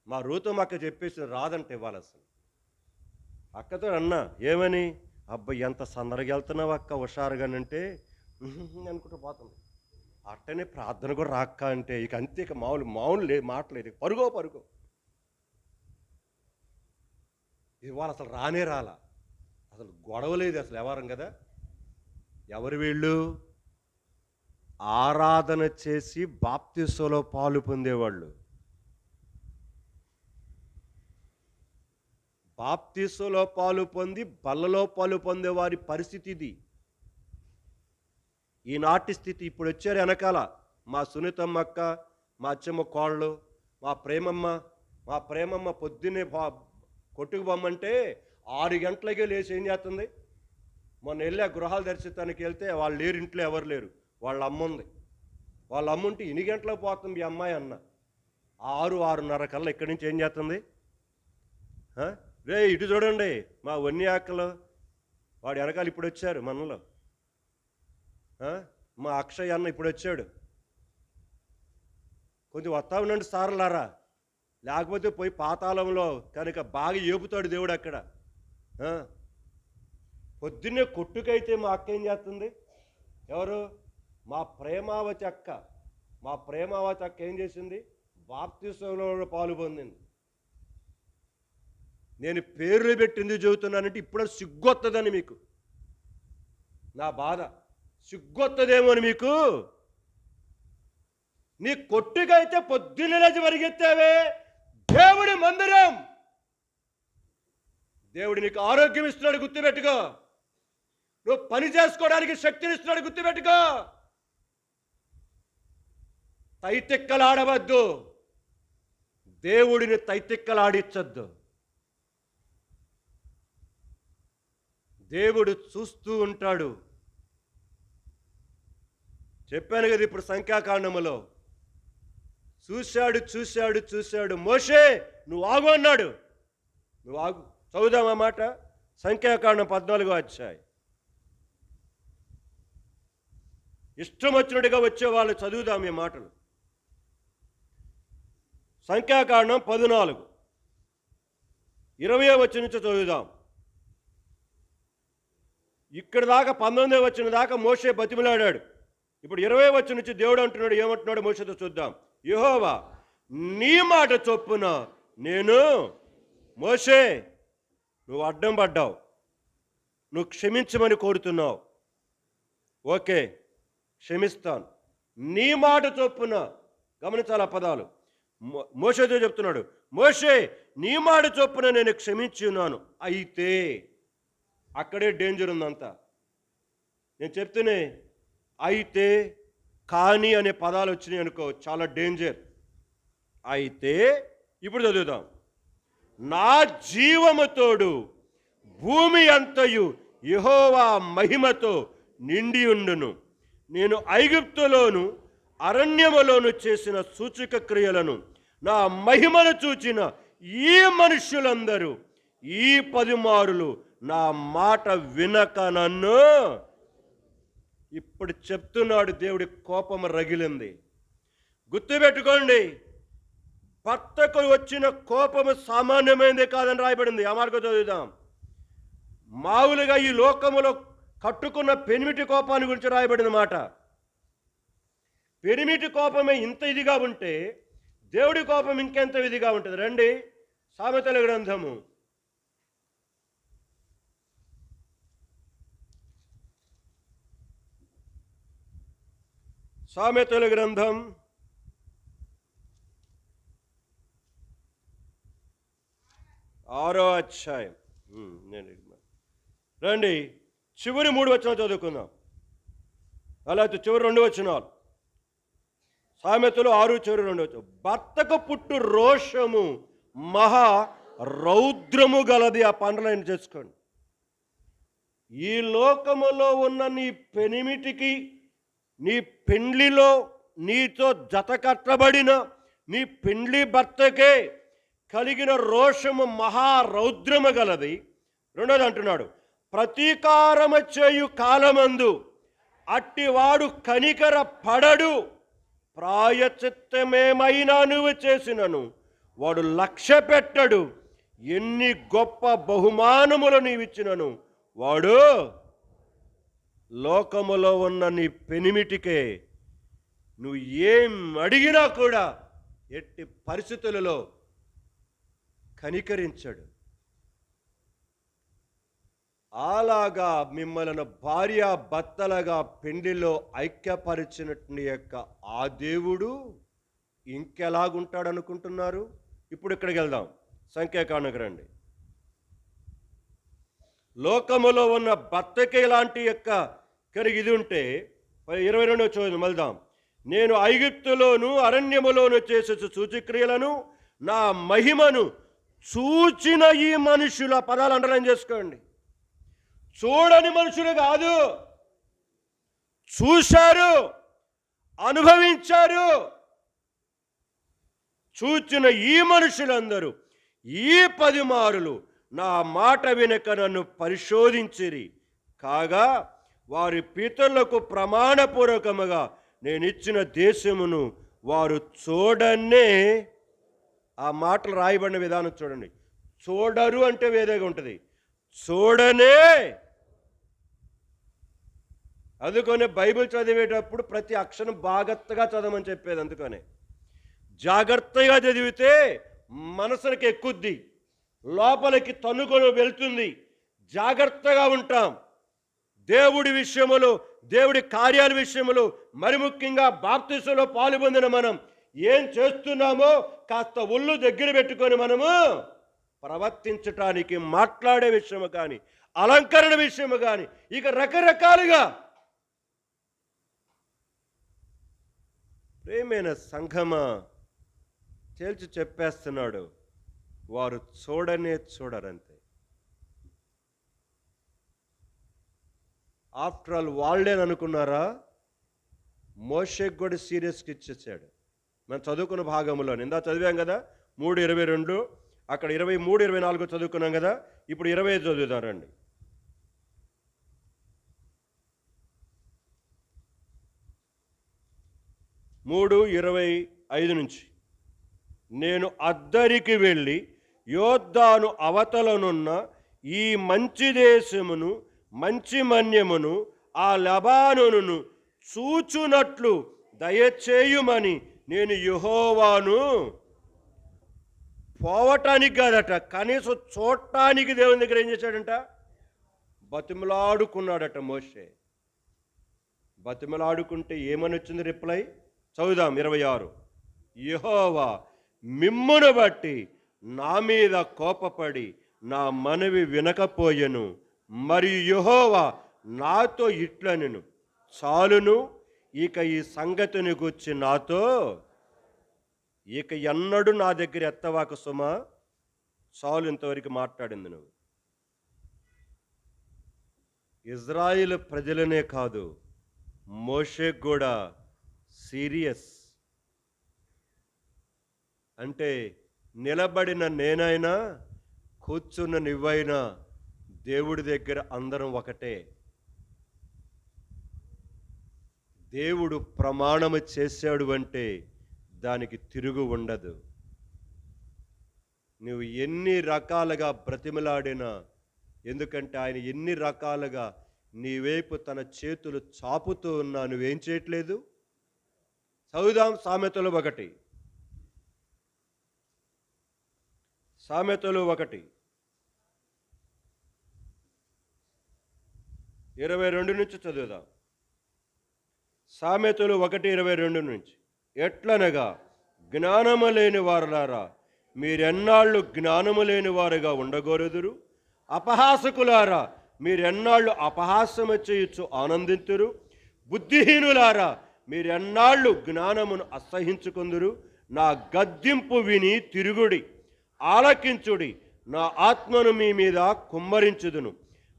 మా రూతో మా అక్క చెప్పేసింది రాదంట ఇవ్వాలి. అసలు అక్కతో అన్నా, ఏమని? అబ్బాయి ఎంత సందడికి వెళ్తున్నావు అక్క హుషారుగానంటే అనుకుంటూ పోతుంది. అట్టనే ప్రార్థన కూడా రాక్క అంటే ఇక అంతే, ఇక మామూలు మాటలేదు, పరుగో. ఇవాళ అసలు రాలా, అసలు గొడవలేదు, అసలు ఎవరం కదా. ఎవరు వీళ్ళు? ఆరాధన చేసి బాప్తిసంలో పాలు పొందేవాళ్ళు. బాప్తిసంలో పాలు పొంది బల్లలో పాలు పొందేవారి పరిస్థితి ఇది. ఈనాటి స్థితి. ఇప్పుడు వచ్చారు వెనకాల మా సునీతమ్మ అక్క, మా అచ్చమ్మ కోళ్ళు, మా ప్రేమమ్మ పొద్దున్నే కొట్టుకు పొమ్మంటే 6 గంటలకే లేచి ఏం చేస్తుంది? మొన్న వెళ్ళా గృహాలు దర్శితానికి వెళ్తే వాళ్ళు లేరు, ఇంట్లో ఎవరు లేరు. వాళ్ళ అమ్మ ఉంది. వాళ్ళ అమ్మ ఉంటే 8 గంటలకు పోతుంది మీ అమ్మాయి అన్న. 6-6:30 కల్లా ఇక్కడి నుంచి ఏం చేస్తుంది? రే ఇటు చూడండి, మా వన్ని ఆకలు వాడు వెనకాల ఇప్పుడు వచ్చారు మనలో. మా అక్షయ్ అన్న ఇప్పుడు వచ్చాడు. కొంచెం వస్తా ఉండండి సార్లారా, లేకపోతే పోయి పాతాళంలో కనుక బాగా ఏపుతాడు దేవుడు అక్కడ. పొద్దున్నే కొట్టుకైతే మా అక్క ఏం చేస్తుంది? ఎవరు? మా ప్రేమావతి అక్క ఏం చేసింది? బాప్తిసంలో పాలు పొందింది. నేను పేర్లు పెట్టింది చెబుతున్నానంటే ఇప్పుడు సిగ్గొత్తదని మీకు. నా బాధ సిగ్గొత్తదేమో అని మీకు. నీ కొట్టుకైతే పొద్దున్నే లేచి పరిగెత్తావే, దేవుడి మందిరం. దేవుడు నీకు ఆరోగ్యం ఇస్తున్నాడు, గుర్తుపెట్టుకో. నువ్వు పని చేసుకోవడానికి శక్తిని ఇస్తున్నాడు, గుర్తుపెట్టుకో. తైతిక్కలాడవద్దు, దేవుడిని తైతిక్కలాడించద్దు. దేవుడు చూస్తూ ఉంటాడు. చెప్పాను కదా ఇప్పుడు సంఖ్యాకాండములో చూశాడు. మోషే నువ్వు ఆగు అన్నాడు. నువ్వు ఆగు. చదువుదామా మాట? సంఖ్యాకాండం 14వ అధ్యాయం. ఇష్టం వచ్చినట్టుగా వచ్చేవాళ్ళు చదువుదాం ఈ మాటలు. సంఖ్యాకాండం 14 20వ వచనం నుంచి చదువుదాం. ఇక్కడ దాకా 19వ వచనం దాకా మోషే బతిమిలాడాడు. ఇప్పుడు 20వ వచనం నుంచి దేవుడు అంటున్నాడు. ఏమంటున్నాడు మోషేతో చూద్దాం. యెహోవా నీ మాట చొప్పున నేను, మోషే నువ్వు అడ్డం పడ్డావు, నువ్వు క్షమించమని కోరుతున్నావు. ఓకే, క్షమిస్తాను. నీ మాట చొప్పున, గమనించాలి ఆ పదాలు. మోషేతో చెప్తున్నాడు, మోషే నీ మాట చొప్పున నేను క్షమించి ఉన్నాను. అయితే అక్కడే డేంజర్ ఉందంతా. నేను చెప్తూనే అయితే, కానీ అనే పదాలు వచ్చినాయి అనుకో, చాలా డేంజర్. అయితే ఇప్పుడు చదువుదాం. నా జీవముతోడు భూమి అంతయు యెహోవా మహిమతో నిండి ఉండును. నేను ఐగుప్తులోను అరణ్యములోను చేసిన సూచక క్రియలను, నా మహిమను చూచిన ఈ మనుష్యులందరూ ఈ 10 మారులు నా మాట వినక నన్ను. ఇప్పుడు చెప్తున్నాడు, దేవుడి కోపం రగిలింది. గుర్తుపెట్టుకోండి, భర్తకు వచ్చిన కోపము సామాన్యమైనది కాదని రాయబడింది. ఆ మార్గం చదువుదాం. మామూలుగా ఈ లోకములో కట్టుకున్న పెనిమిటి కోపాన్ని గురించి రాయబడిన మాట. పెనిమిటి కోపమే ఇంత ఇదిగా ఉంటే దేవుడి కోపం ఇంకెంత ఇదిగా ఉంటుంది. రండి, సామెతల గ్రంథము 6వ అధ్యాయం. రండి, చివరి 3 వచనాలు చదువుకుందాం. అలా చివరి 2 వచనాలు. సామెతలు 6 చివరి 2 వచనం. భర్తకు పుట్టు రోషము మహా రౌద్రము గలది. ఆ పండ్రలైన చేసుకోండి. ఈ లోకములో ఉన్న నీ పెనిమిటికి, నీ పెండ్లిలో నీతో జత కట్టబడిన నీ పెండ్లి భర్తకే కలిగిన రోషము మహారౌద్రము గలది. రెండోది అంటున్నాడు, ప్రతీకారము చేయు కాలమందు అట్టివాడు కనికర పడడు. ప్రాయచిత్తమేమైనా నువ్వు చేసినను వాడు లక్ష్య పెట్టడు. ఎన్ని గొప్ప బహుమానములు నీవిచ్చినను వాడు లోకములో ఉన్న నీ పెనిమిటికే నువ్వు ఏం అడిగినా కూడా ఎట్టి పరిస్థితులలో కనికరించడు. అలాగా మిమ్మల్ని భార్య భర్తలుగా పెండిలో ఐక్యపరిచినట్టు యొక్క ఆ దేవుడు ఇంకెలాగుంటాడు అనుకుంటున్నారు? ఇప్పుడు ఇక్కడికి వెళ్దాం, సంఖ్యాకాండకు రండి. లోకములో ఉన్న భర్తకి ఇలాంటి యొక్క కలిగి ఇది ఉంటే 22వ వచనం వెళ్దాం. నేను ఐగుప్తులోను అరణ్యములోను చేసే సూచక్రియలను నా మహిమను చూచిన ఈ మనుషుల పదాలు అండర్లైన్ చేసుకోండి. చూడని మనుషులు కాదు, చూశారు, అనుభవించారు. చూచిన ఈ మనుషులందరూ ఈ 10 మారులు నా మాట వినక నన్ను పరిశోధించిరి. కాగా వారి పితరులకు ప్రమాణపూర్వకముగా నేను ఇచ్చిన దేశమును వారు చూడనే. ఆ మాటలు రాయబడిన విధానం చూడండి. చూడరు అంటే వేరేగా ఉంటుంది, చూడనే. అందుకనే బైబిల్ చదివేటప్పుడు ప్రతి అక్షరం జాగ్రత్తగా చదవమని చెప్పేది. అందుకనే జాగ్రత్తగా చదివితే మనసునికి ఎక్కుద్ది, లోపలికి తన్నుకొని వెళ్తుంది. జాగ్రత్తగా ఉంటాం. దేవుడి విషయములో, దేవుడి కార్యాల విషయములో, మరి ముఖ్యంగా బాప్తిసంలో పాలుపొందిన మనం ఏం చేస్తున్నామో కాస్త ఒళ్ళు దగ్గర పెట్టుకొని మనము ప్రవర్తించటానికి, మాట్లాడే విషయము కానీ, అలంకరణ విషయము కానీ, ఇక రకరకాలుగా. ప్రేమైన సంఘమా, తేల్చి చెప్పేస్తున్నాడు, వారు చూడనే చూడరంతే. After all వాళ్ళేననుకున్నారా? మోషేకి కూడా సీరియస్గా ఇచ్చేసాడు. మనం చదువుకున్న భాగంలో ఇందా చదివాం కదా, 3:22, అక్కడ 23, 24 చదువుకున్నాం కదా. ఇప్పుడు 25 చదువుతారండి. 3:25 నుంచి. నేను అద్దరికి వెళ్ళి యోర్దాను అవతలనున్న ఈ మంచి దేశమును, మంచి మన్యమును, ఆ లెబానోనును చూచునట్లు దయచేయుమని నేను యెహోవాను. పోవటానికి కాదట, కనీసం చూడటానికి దేవుని దగ్గర ఏం చేశాడంట? బతిమలాడుకున్నాడట మోషే. బతిమలాడుకుంటే ఏమని వచ్చింది రిప్లై? చదువుదాం 26. యెహోవా మిమ్మును బట్టి నా మీద కోపపడి నా మనవి వినకపోయెను. మరియు యెహోవా నాతో ఇట్లనెను, చాలును, ఇక ఈ సంగతిని గురించి నాతో ఇక ఎన్నడూ నా దగ్గర ఎత్తవాక సుమా. చాలు, ఇంతవరకు మాట్లాడింది నువ్వు. ఇజ్రాయిల్ ప్రజలనే కాదు, మోషేకు కూడా సీరియస్. అంటే నిలబడిన నేనైనా, కూర్చున్న నువ్వైనా దేవుడి దగ్గర అందరం ఒకటే. దేవుడు ప్రమాణము చేశాడు అంటే దానికి తిరుగు ఉండదు. నువ్వు ఎన్ని రకాలుగా బ్రతిమలాడినా ఎందుకంటే ఆయన ఎన్ని రకాలుగా నీ వైపు తన చేతులు చాపుతూ ఉన్నా నువ్వేం చేయట్లేదు. చదువుదాం సామెతలు 1, సామెతలు 1:22 నుంచి చదువుదాం. సామెతలు 1:22 నుంచి. ఎట్లనగా జ్ఞానము లేని వారులారా, మీరెన్నాళ్ళు జ్ఞానము లేని వారుగా ఉండగోరుదురు. అపహాసకులారా, మీరెన్నాళ్ళు అపహాసము చేయొచ్చు ఆనందింతురు. బుద్ధిహీనులారా, మీరెన్నాళ్ళు జ్ఞానమును అసహించుకుందురు. నా గద్దింపు విని తిరుగుడి, ఆలకించుడి. నా ఆత్మను మీ మీద కుమ్మరించుదును,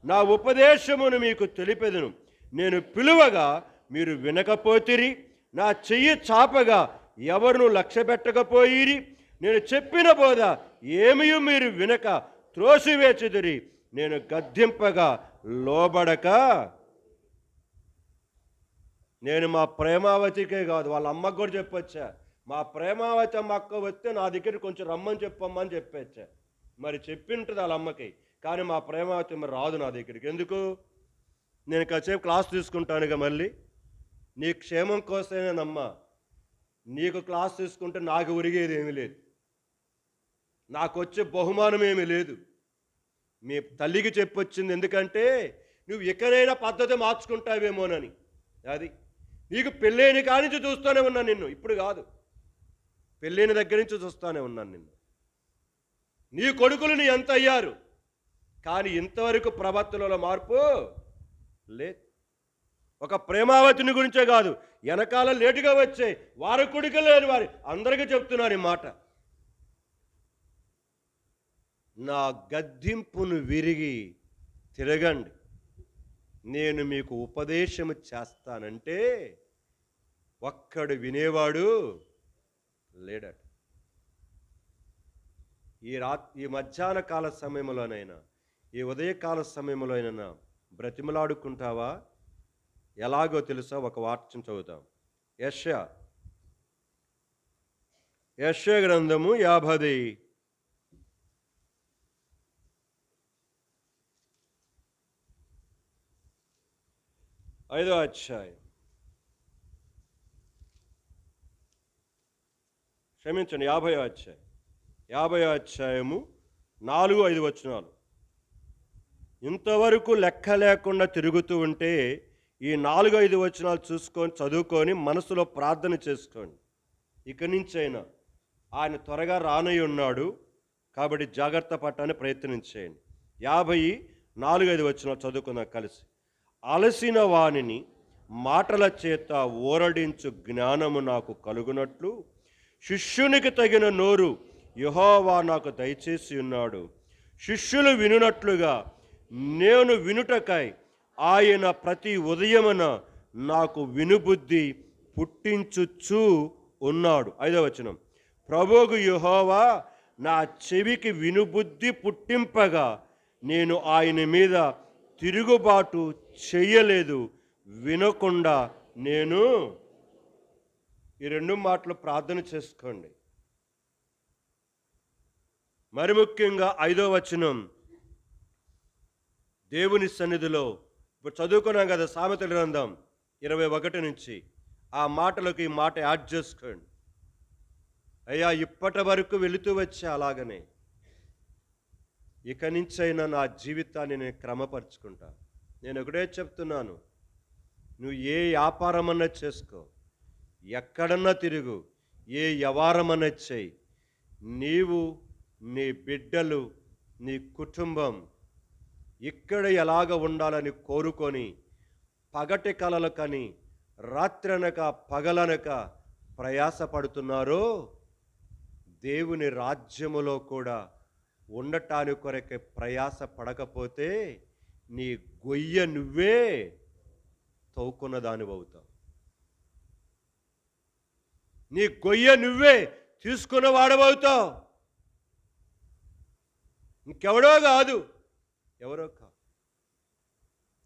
నా ఉపదేశమును మీకు తెలిపెదను. నేను పిలువగా మీరు వినకపోతిరి, నా చెయ్యి చాపగా ఎవరును లక్ష్యపెట్టకపోయిరి. నేను చెప్పిన బోధ ఏమీ మీరు వినక త్రోసివేచుదురి. నేను గద్దింపగా లోబడక. నేను మా ప్రేమావతికే కాదు, వాళ్ళ అమ్మకు కూడా చెప్పొచ్చా. మా ప్రేమావతి అమ్మ అక్క వస్తే నా దగ్గర కొంచెం రమ్మని చెప్పమ్మని చెప్పొచ్చా. మరి చెప్పింటుంది వాళ్ళ అమ్మకి, కానీ మా ప్రేమావతి మరి రాదు నా దగ్గరికి. ఎందుకు? నేను కాసేపు క్లాస్ తీసుకుంటానుగా, మళ్ళీ నీ క్షేమం కోసమేనమ్మా. నీకు క్లాస్ తీసుకుంటే నాకు ఒరిగేది ఏమీ లేదు, నాకు వచ్చే బహుమానం ఏమీ లేదు. మీ తల్లికి చెప్పొచ్చింది ఎందుకంటే నువ్వు ఎక్కడైనా పద్ధతి మార్చుకుంటావేమోనని. అది నీకు పెళ్ళైన కాడి నుంచి చూస్తూనే ఉన్నాను నిన్ను, ఇప్పుడు కాదు, పెళ్ళైన దగ్గర నుంచి చూస్తూనే ఉన్నాను నిన్ను. నీ కొడుకులు నీ ఎంత అయ్యారు, కానీ ఇంతవరకు ప్రవర్తనలో మార్పు లేదు. ఒక ప్రేమావతిని గురించే కాదు, వెనకాల లేటుగా వచ్చే వారి కొడుకులు లేని వారి అందరికీ చెప్తున్నారు ఈ మాట. నా గద్దింపును విరిగి తిరగండి, నేను మీకు ఉపదేశము చేస్తానంటే ఒక్కడు వినేవాడు లేడట. ఈ మధ్యాహ్న కాల సమయంలోనైనా ఈ ఉదయకాల సమయంలోనైనా బ్రతిమలాడుకుంటావా? ఎలాగో తెలుసా? ఒక వాక్యం చదువుతాం. యెషయా గ్రంథము 55వ అధ్యాయం, క్షమించండి 50వ అధ్యాయం, 50వ అధ్యాయము 4-5 వచనాలు. ఇంతవరకు లెక్క లేకుండా తిరుగుతూ ఉంటే ఈ 4-5 వచనాలు చూసుకొని చదువుకొని మనసులో ప్రార్థన చేసుకోండి. ఇక నుంచైనా ఆయన త్వరగా రానై ఉన్నాడు కాబట్టి జాగ్రత్త పడటానికి ప్రయత్నం చేయండి. 54-5 వచనాలు చదువుకుందాం కలిసి. అలసిన వానిని మాటల చేత ఓరడించు జ్ఞానము నాకు కలుగునట్లు శిష్యునికి తగిన నోరు యెహోవా నాకు దయచేసి ఉన్నాడు. శిష్యులు వినునట్లుగా నేను వినుటకై ఆయన ప్రతి ఉదయమున నాకు వినుబుద్ధి పుట్టించుచూ ఉన్నాడు. 5వ వచనం. ప్రభువు యెహోవా నా చెవికి వినుబుద్ధి పుట్టింపగా నేను ఆయన మీద తిరుగుబాటు చెయ్యలేదు, వినకుండా నేను. ఈ 2 మాటలు ప్రార్థన చేసుకోండి. మరి ముఖ్యంగా 5వ వచనం దేవుని సన్నిధిలో ఇప్పుడు చదువుకున్నాం కదా, సామెతల గ్రంథం 21 నుంచి. ఆ మాటలకు ఈ మాట యాడ్ చేసుకోండి. అయ్యా, ఇప్పటి వరకు వెళుతూ వచ్చా అలాగనే, ఇక నుంచైనా నా జీవితాన్ని నేను క్రమపరుచుకుంటా. నేను ఒకటే చెప్తున్నాను, నువ్వు ఏ వ్యాపారమన్నా చేసుకో, ఎక్కడన్నా తిరుగు, ఏ వ్యవహారమన్నా చేయి, నీవు, నీ బిడ్డలు, నీ కుటుంబం ఇక్కడ ఎలాగ ఉండాలని కోరుకొని పగటి కలలు కని రాత్రనక పగలనక ప్రయాసపడుతున్నారో దేవుని రాజ్యములో కూడా ఉండటానికి కొరకే ప్రయాస పడకపోతే నీ గొయ్య నువ్వే తవ్వుకున్న దానివవుతావు. నీ గొయ్య నువ్వే తీసుకున్న వాడవవుతావు. ఇంకెవడో కాదు, ఎవరో కాదు.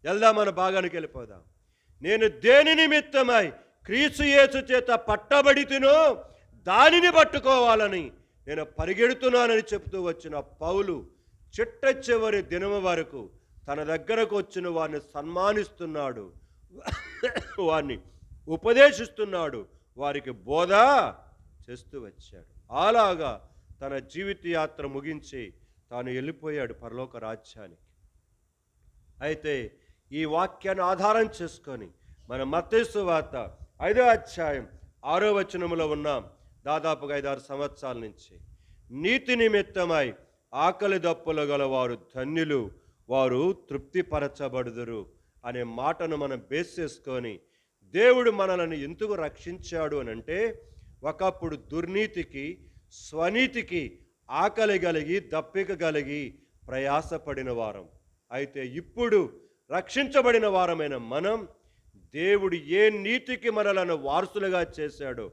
వెళ్దాం, మన భాగానికి వెళ్ళిపోదాం. నేను దేని నిమిత్తమై క్రీస్తు యేసు చేత పట్టబడితినో దానిని పట్టుకోవాలని నేను పరిగెడుతున్నానని చెప్తూ వచ్చిన పౌలు చిట్ట చివరి దినము వరకు తన దగ్గరకు వచ్చిన వారిని సన్మానిస్తున్నాడు, వారిని ఉపదేశిస్తున్నాడు, వారికి బోధ చేస్తూ వచ్చాడు. అలాగా తన జీవిత యాత్ర ముగించి తాను వెళ్ళిపోయాడు పరలోక రాజ్యానికి. అయితే ఈ వాక్యాన్ని ఆధారం చేసుకొని మన మత్తయి సువార్త 5వ అధ్యాయం 6వ వచనములో ఉన్నాం. దాదాపుగా 5-6 సంవత్సరాల నుంచి నీతి నిమిత్తమై ఆకలి దప్పులు గల వారు ధన్యులు, వారు తృప్తిపరచబడుదురు అనే మాటను మనం బేస్ చేసుకొని దేవుడు మనల్ని ఎందుకు రక్షించాడు అని అంటే, ఒకప్పుడు దుర్నీతికి స్వనీతికి ఆకలి కలిగి దప్పిక కలిగి ప్రయాసపడిన వారం. అయితే ఇప్పుడు రక్షించబడిన వారమైన మనం దేవుడు ఏ నీతికి మనలను వారసులుగా చేశాడో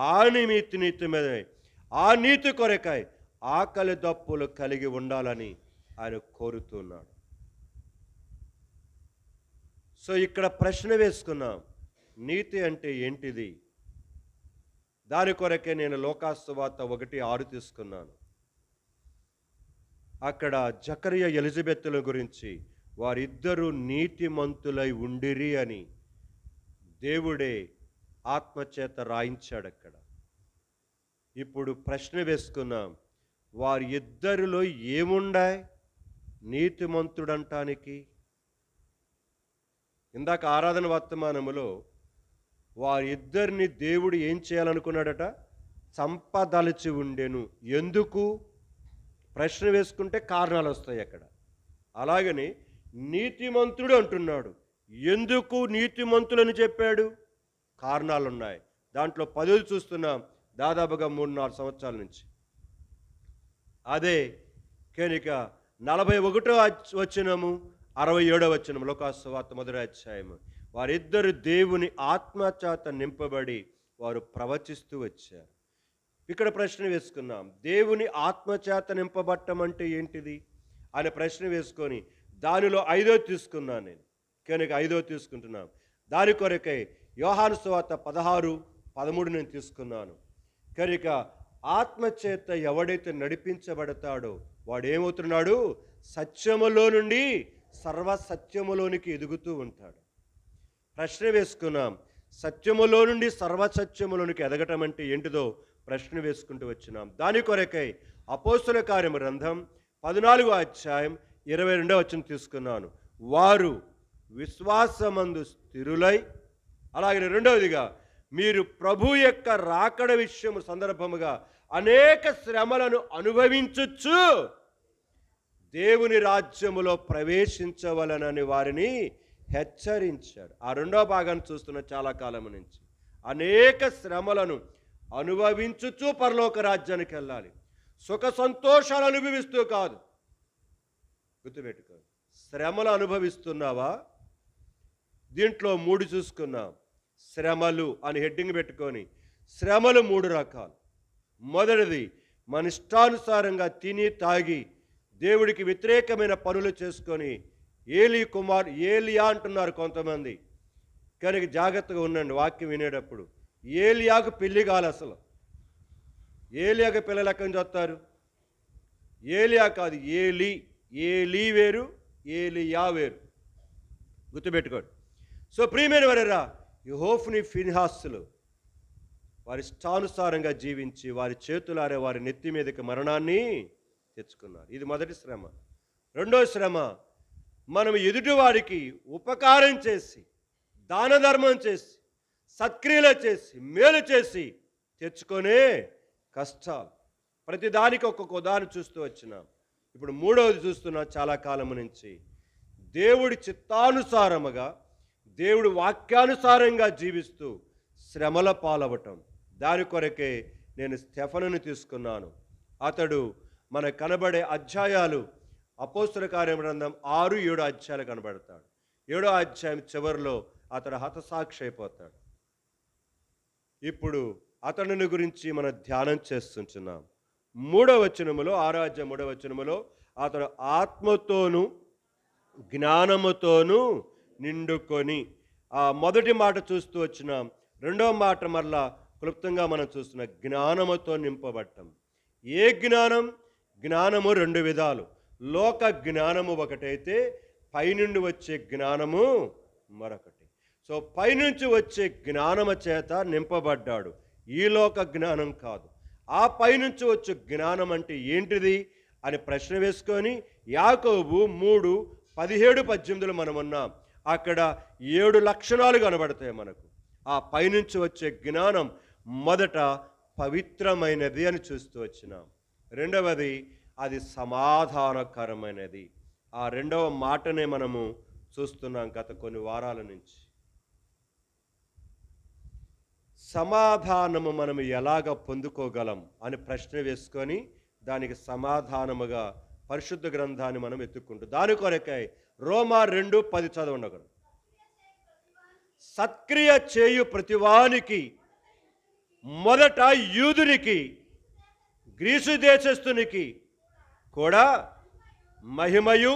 ఆ నీతి ఆ నీతి కొరకై ఆకలి దప్పులు కలిగి ఉండాలని ఆయన కోరుతున్నాడు. సో ఇక్కడ ప్రశ్న వేసుకున్నాం, నీతి అంటే ఏంటిది? దాని కొరకే నేను లోకాసు వార్త 1:6 తీసుకున్నాను. అక్కడ జకరియా ఎలిజబెత్తుల గురించి వారిద్దరూ నీతిమంతులై ఉండిరి అని దేవుడే ఆత్మచేత రాయించాడు అక్కడ. ఇప్పుడు ప్రశ్న వేసుకున్నాం, వారి ఇద్దరిలో ఏముండాయి నీతిమంతుడంటానికి? ఇందాక ఆరాధన వర్తమానములో వారిద్దరిని దేవుడు ఏం చేయాలనుకున్నాడట? చంపదలిచి ఉండెను. ఎందుకు? ప్రశ్న వేసుకుంటే కారణాలు వస్తాయి అక్కడ. అలాగని నీతిమంతుడు అంటున్నాడు. ఎందుకు నీతిమంతులని చెప్పాడు? కారణాలున్నాయి. దాంట్లో 10 చూస్తున్నాం దాదాపుగా 3-4 సంవత్సరాల నుంచి. అదే కనుక 41వ వచనము 67వ వచనం లోకాసు వార్త 1వ అధ్యాయము, వారిద్దరు దేవుని ఆత్మచేత నింపబడి వారు ప్రవచిస్తూ వచ్చారు. ఇక్కడ ప్రశ్న వేసుకున్నాం, దేవుని ఆత్మచేత నింపబట్టం అంటే ఏంటిది అనే ప్రశ్న వేసుకొని దానిలో 5వ తీసుకున్నాను నేను. కనుక 5వ తీసుకుంటున్నాం. దాని కొరకై యోహాను సువార్త 16:13 నేను తీసుకున్నాను. కనుక ఆత్మచేత ఎవడైతే నడిపించబడతాడో వాడు ఏమవుతున్నాడు? సత్యములో నుండి సర్వసత్యములోనికి ఎదుగుతూ ఉంటాడు. ప్రశ్న వేసుకున్నాం, సత్యములో నుండి సర్వసత్యములోనికి ఎదగటం అంటే ఏంటిదో ప్రశ్న వేసుకుంటూ వచ్చినాం. దాని కొరకై అపోస్తుల కార్యం గ్రంథం 14వ అధ్యాయం 22వ వచనం తీసుకున్నాను. వారు విశ్వాసమందు స్థిరులై, అలాగే రెండవదిగా మీరు ప్రభు యొక్క రాకడ విషయము సందర్భముగా అనేక శ్రమలను అనుభవించచ్చు దేవుని రాజ్యములో ప్రవేశించవలనని వారిని హెచ్చరించాడు. ఆ 2వ భాగాన్ని చూస్తున్న చాలా కాలం నుంచి. అనేక శ్రమలను అనుభవించుచు పరలోక రాజ్యానికి వెళ్ళాలి. సుఖ సంతోషాలు అనుభవిస్తూ కాదు. గుర్తుపెట్టుకో, శ్రమలు అనుభవిస్తున్నావా? దీంట్లో 3 చూసుకున్నాం. శ్రమలు అని హెడ్డింగ్ పెట్టుకొని, శ్రమలు 3 రకాలు. మొదటిది, మన ఇష్టానుసారంగా తిని తాగి దేవుడికి వ్యతిరేకమైన పనులు చేసుకొని ఏలియా అంటున్నారు కొంతమంది. కనుక జాగ్రత్తగా ఉండండి వాక్యం వినేటప్పుడు. ఏలియాకు పెళ్లి కాదు అసలు. ఏలియాకు పిల్లలు ఎక్కడి నుంచి వస్తారు? ఏలియా కాదు, ఏలీ వేరు, ఏలియా వేరు. గుర్తుపెట్టుకోండి. సో ప్రియమైన వారేరా, యెహోఫ్ని ఫిన్హాసులు వారి ఇష్టానుసారంగా జీవించి వారి చేతులారే వారి నెత్తి మీదకి మరణాన్ని తెచ్చుకున్నారు. ఇది మొదటి శ్రమ. రెండో శ్రమ, మనం ఎదుటివారికి ఉపకారం చేసి దాన ధర్మం చేసి సత్క్రియలు చేసి మేలు చేసి తెచ్చుకొనే కష్టాలు. ప్రతిదానికి ఒక్కొక్క ఉదాహరణ చూస్తూ వచ్చినాం. ఇప్పుడు 3వది చూస్తున్నాం చాలా కాలం నుంచి. దేవుడి చిత్తానుసారముగా దేవుడి వాక్యానుసారంగా జీవిస్తూ శ్రమల పాలవటం. దాని కొరకే నేను స్టెఫనుని తీసుకున్నాను. అతడు మన కనబడే అధ్యాయాలు అపోస్తల కార్యం గ్రంథం 6-7 అధ్యాయాలు కనబడతాడు. 7వ అధ్యాయం చివరిలో అతడు హతసాక్షి అయిపోతాడు. ఇప్పుడు అతడిని గురించి మనం ధ్యానం చేస్తుంటున్నాం. 3వ వచనములో 6వ అధ్యాయం 3వ వచనములో అతడు ఆత్మతోనూ జ్ఞానముతోనూ నిండుకొని, ఆ మొదటి మాట చూస్తూ వచ్చినాం. 2వ మాట మరలా క్లుప్తంగా మనం చూస్తున్నాం, జ్ఞానముతో నింపబట్టం. ఏ జ్ఞానం? జ్ఞానము 2 విధాలు. లోక జ్ఞానము ఒకటైతే పైనుండి వచ్చే జ్ఞానము మరొకటి. సో పైనుంచి వచ్చే జ్ఞానము చేత నింపబడ్డాడు, ఈ లోక జ్ఞానం కాదు. ఆ పైనుంచి వచ్చే జ్ఞానం అంటే ఏంటిది అని ప్రశ్న వేసుకొని యాకోబు 3:17-18 మనం ఉన్నాం. అక్కడ 7 లక్షణాలు కనబడతాయి మనకు. ఆ పైనుంచి వచ్చే జ్ఞానం మొదట పవిత్రమైనది అని చూస్తూ వచ్చినాం. రెండవది అది సమాధానకరమైనది. ఆ రెండవ మాటనే మనము చూస్తున్నాం గత కొన్ని వారాల నుంచి. సమాధానము మనము ఎలాగ పొందుకోగలం అని ప్రశ్న వేసుకొని దానికి సమాధానముగా పరిశుద్ధ గ్రంథాన్ని మనం ఎత్తుక్కుంటాం. దాని కొరకై రోమా 2:10 చదవండి. ఒకరు సత్క్రియ చేయు ప్రతివానికి, మొదట యూదునికి గ్రీసు దేశస్థునికి కూడా మహిమయు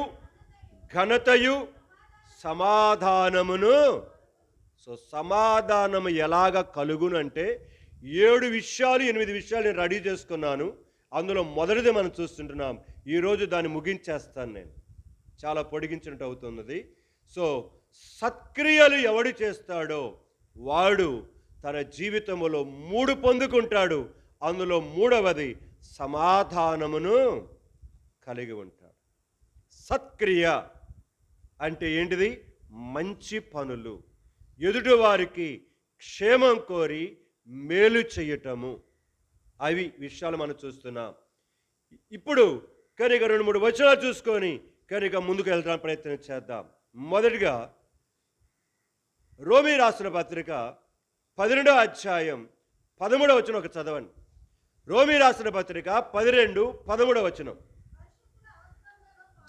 ఘనతయు సమాధానమును. సో సమాధానము ఎలాగ కలుగునంటే 7 విషయాలు 8 విషయాలు నేను రెడీ చేసుకున్నాను. అందులో మొదటిది మనం చూస్తుంటున్నాం. ఈరోజు దాన్ని ముగించేస్తాను, నేను చాలా పొడిగించినట్టు అవుతున్నది. సో సత్క్రియలు ఎవడు చేస్తాడో వాడు తన జీవితంలో 3 పొందుకుంటాడు. అందులో మూడవది సమాధానమును కలిగి ఉంటాడు. సత్క్రియ అంటే ఏంటిది? మంచి పనులు, ఎదుటివారికి క్షేమం కోరి మేలు చేయటము, అవి విషయాలు మనం చూస్తున్నాం. ఇప్పుడు కనుక 2-3 వచనాలు చూసుకొని కనుక ముందుకు వెళ్ళడానికి ప్రయత్నం చేద్దాం. మొదటిగా రోమీ రాసిన పత్రిక 12వ అధ్యాయం 13వ వచనం ఒక చదవండి. రోమీ రాసిన పత్రిక 12:13 వచనం.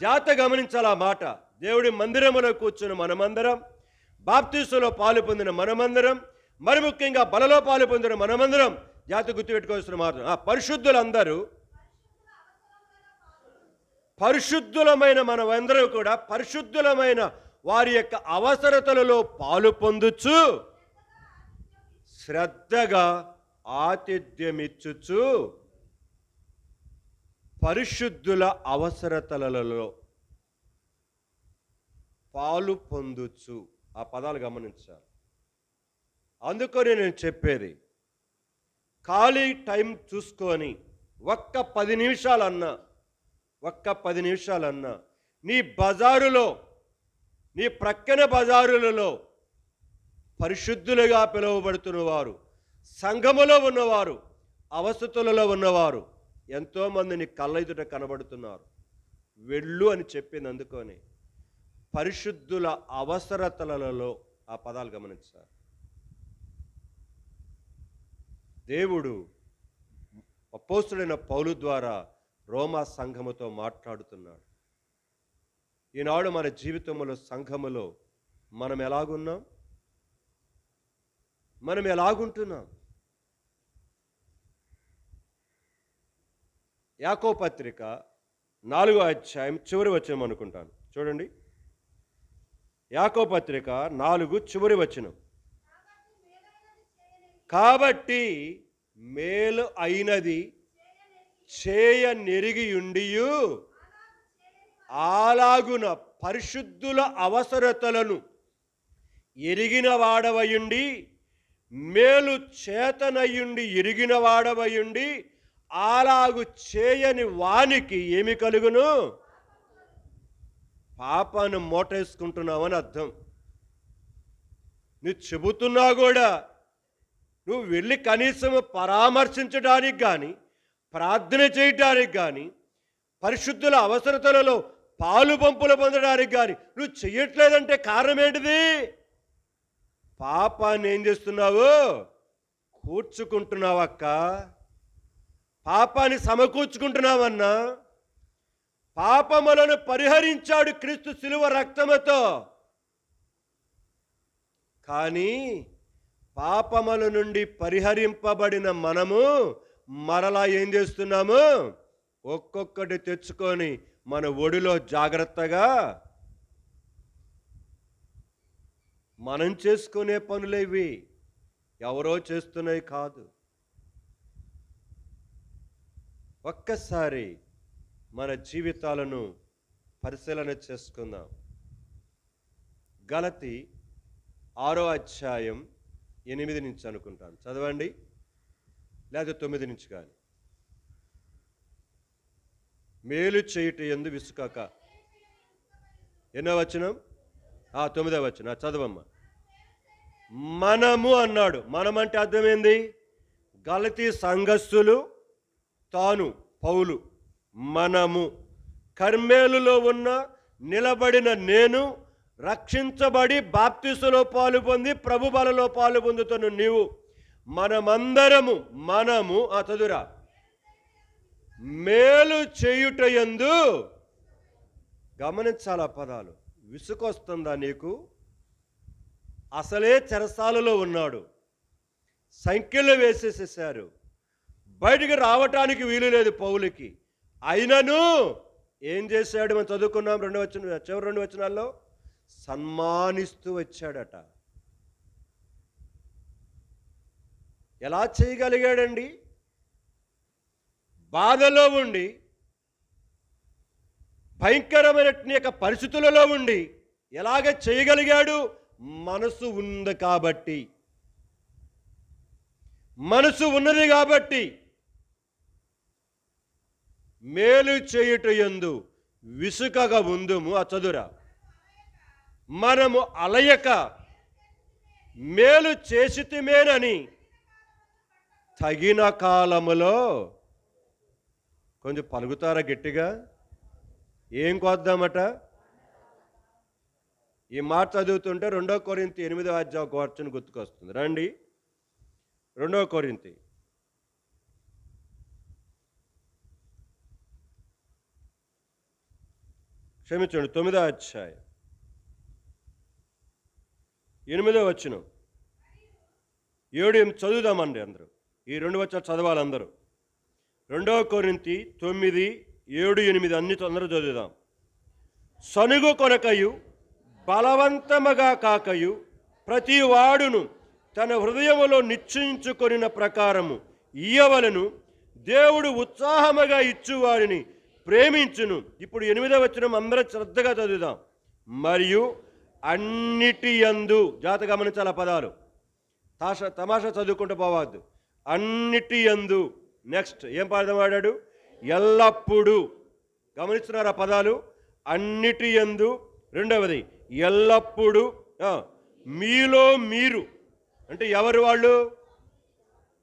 జాత గమనించాల మాట. దేవుడి మందిరములో కూర్చుని మనమందరం, బాప్తీసులో పాలు పొందిన మనమందరం, మరి ముఖ్యంగా బలలో పాలు పొందిన మనమందరం జాతి గుర్తుపెట్టుకోవాల్సిన మాట. పరిశుద్ధులందరూ, పరిశుద్ధులమైన మనమందరం కూడా పరిశుద్ధులమైన వారి యొక్క అవసరతలలో పాలు పొందుచు శ్రద్ధగా ఆతిథ్యమిచ్చుచు, పరిశుద్ధుల అవసరతలలో పాలు పొందుచు, ఆ పదాలు గమనించాలి. అందుకని నేను చెప్పేది, ఖాళీ టైం చూసుకొని ఒక్క 10 నిమిషాలన్నా నీ బజారులో, నీ ప్రక్కన బజారులలో పరిశుద్ధులుగా పిలువబడుతున్న వారు, సంఘములో ఉన్నవారు, అవసతులలో ఉన్నవారు ఎంతోమంది నీ కళ్ళ ఎదుట కనబడుతున్నారు. వెళ్ళు అని చెప్పింది అందుకొని పరిశుద్ధుల అవసరతలలో, ఆ పదాలు గమనించారు. దేవుడు అపోస్తులైన పౌలు ద్వారా రోమా సంఘముతో మాట్లాడుతున్నాడు. ఈనాడు మన జీవితంలో, సంఘములో మనం ఎలాగున్నాం, మనం ఎలాగుంటున్నాం? యాకోబు పత్రిక 4వ అధ్యాయం చివరి వచనం అనుకుంటాను, చూడండి. యాకోబు పత్రిక 4 చివరి వచనం. కాబట్టి మేలు అయినది చేయ నెరిగియుండియు అలాగున పరిశుద్ధుల అవసరతలను ఎరిగిన వాడవయుండి, మేలు చేతనయుండి ఎరిగిన వాడవయుండి, అలాగు చేయని వానికి ఏమి కలుగును? పాపాన్ని మోటేసుకుంటున్నావని అర్థం. నువ్వు చెబుతున్నా కూడా నువ్వు వెళ్ళి కనీసం పరామర్శించడానికి కానీ, ప్రార్థన చేయటానికి కానీ, పరిశుద్ధుల అవసరతలలో పాలు పంపులు పొందడానికి కానీ నువ్వు చెయ్యట్లేదంటే కారణం ఏంటిది? పాపాన్ని ఏం చేస్తున్నావు? కూర్చుకుంటున్నావక్క. పాపాన్ని సమకూర్చుకుంటున్నావన్నా. పాపములను పరిహరించాడు క్రీస్తు శిలువ రక్తముతో. కానీ పాపముల నుండి పరిహరింపబడిన మనము మరలా ఏం చేస్తున్నాము? ఒక్కొక్కటి తెచ్చుకొని మన ఒడిలో జాగ్రత్తగా మనం చేసుకునే పనులేవి, ఎవరో చేస్తున్నాయి కాదు. ఒక్కసారి మన జీవితాలను పరిశీలన చేసుకుందాం. గలతీ 6వ అధ్యాయం 8 నుంచి అనుకుంటాను, చదవండి, లేదా 9 నుంచి కానీ. మేలు చేయుట యందు విసుకక. ఎన్నో వచనం? 9వ వచనం, చదవమ్మ. మనము అన్నాడు. మనం అంటే అర్థమైంది, గలతీ సంఘస్థులు, తాను పౌలు. మనము కర్మేలులో ఉన్న నిలబడిన నేను, రక్షించబడి బాప్తిసంలో పాలు పొంది ప్రభు బలలో పాలు పొందుతున్న నీవు, మనమందరము చదురా, మేలు చేయుట యందు. గమనించాల పదాలు. విసుకొస్తుందా నీకు? అసలే చెరసాలలో ఉన్నాడు, సంఖ్యలు వేసేసేసారు, బయటికి రావటానికి వీలు లేదు పౌలుకి. అయినను ఏం చేశాడు? మనం చదువుకున్నాం చివరి 2 వచనాల్లో, సన్మానిస్తూ వచ్చాడట. ఎలా చేయగలిగాడండి? బాధలో ఉండి, భయంకరమైన పరిస్థితులలో ఉండి ఎలాగ చేయగలిగాడు? మనసు ఉంది కాబట్టి, మనసు ఉన్నది కాబట్టి. మేలు చేయుట యందు విసుకగా ఉందుము. చదురా, మనము అలయక మేలు చేసితిమేనని తగిన కాలములో. కొంచెం పలుకుతారా గట్టిగా? ఏం కొద్దామట? ఈ మాట చదువుతుంటే 2 కొరింథీ 8వ అధ్యాయం ఒక వచనం గుర్తుకొస్తుంది. రండి, 2 కొరింథీ క్షమించండి 9వ అధ్యాయం 8వ వచనం. 7 చదువుదామండి అందరూ. ఈ 2 వచనాలు చదవాలి అందరూ. 2 కొరింథీ 9, 7, 8 అన్ని తొందరగా చదువుదాం. సనుగు కొనకయు బలవంతముగా కాకయు ప్రతి వాడును తన హృదయములో నిశ్చయించుకొనిన ప్రకారము ఇయ్యవలను, దేవుడు ఉత్సాహముగా ఇచ్చువాడిని ప్రేమించును. ఇప్పుడు 8వ వచనం అందరూ శ్రద్ధగా చదువుదాం. మరియు అన్నిటి యందు. జాగ్రత్తగా గమనించాల పదాలు, తమాషా చదువుకుంటూ పోవద్దు. అన్నిటి యందు. నెక్స్ట్ ఏం పదం వాడాడు? ఎల్లప్పుడూ. గమనిస్తున్నారా పదాలు? అన్నిటి యందు. రెండవది ఎల్లప్పుడూ. మీలో మీరు అంటే ఎవరు వాళ్ళు?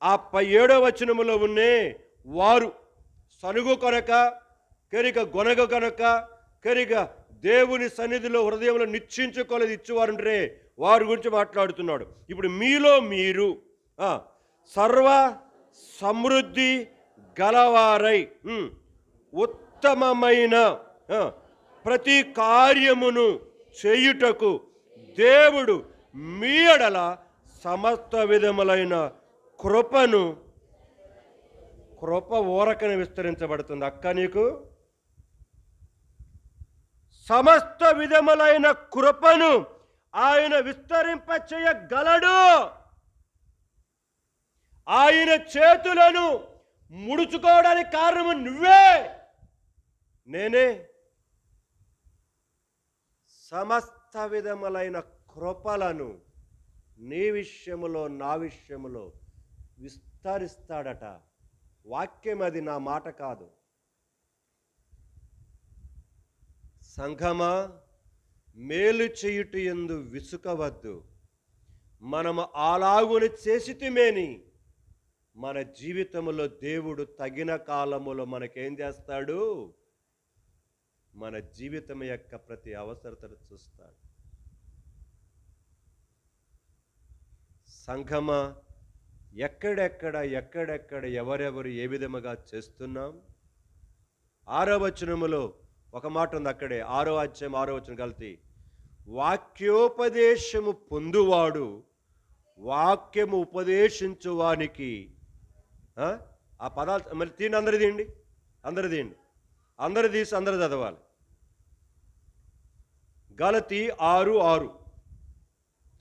ఆ 7వ వచనములో ఉన్నే వారు. సనుగు కొనక, కెరిక గొనగ కనుక, కెరిక దేవుని సన్నిధిలో హృదయంలో నిశ్చయించుకోలేదు ఇచ్చేవారుంటే వారి గురించి మాట్లాడుతున్నాడు. ఇప్పుడు మీలో మీరు సర్వ సమృద్ధి గలవారై ఉత్తమమైన ప్రతి కార్యమును చేయుటకు దేవుడు మీ ఎడల సమస్త విధములైన కృప ఊరకన విస్తరించబడుతుంది. అక్క నీకు సమస్త విధములైన కృపను ఆయన విస్తరింపచేయగలడు. ఆయన చేతులను ముడుచుకోవడానికి కారణము నువ్వే, నేనే. సమస్త విధములైన కృపలను నీ విషయములో నా విషయములో విస్తరిస్తాడట. వాక్యం అది, నా మాట కాదు. సంఘమా, మేలు చేయుట యందు విసుకవద్దు. మనము అలాగుని చేసితిమేని మన జీవితంలో దేవుడు తగిన కాలములో మనకేం చేస్తాడు? మన జీవితం యొక్క ప్రతి అవసరతను చూస్తాడు. సంఘమా, ఎక్కడెక్కడ ఎవరెవరు ఏ విధముగా చేస్తున్నాం? 6వ వచనములో ఒక మాట ఉంది అక్కడే, 6వ అధ్యాయం 6వ వచనం కలిపి, వాక్యోపదేశము పొందువాడు వాక్యము ఉపదేశించువానికి. ఆ పదాలు మరి తీయండి, అందరు తీయండి, అందరు తీసి అందరు చదవాలి. గలతీ 6:6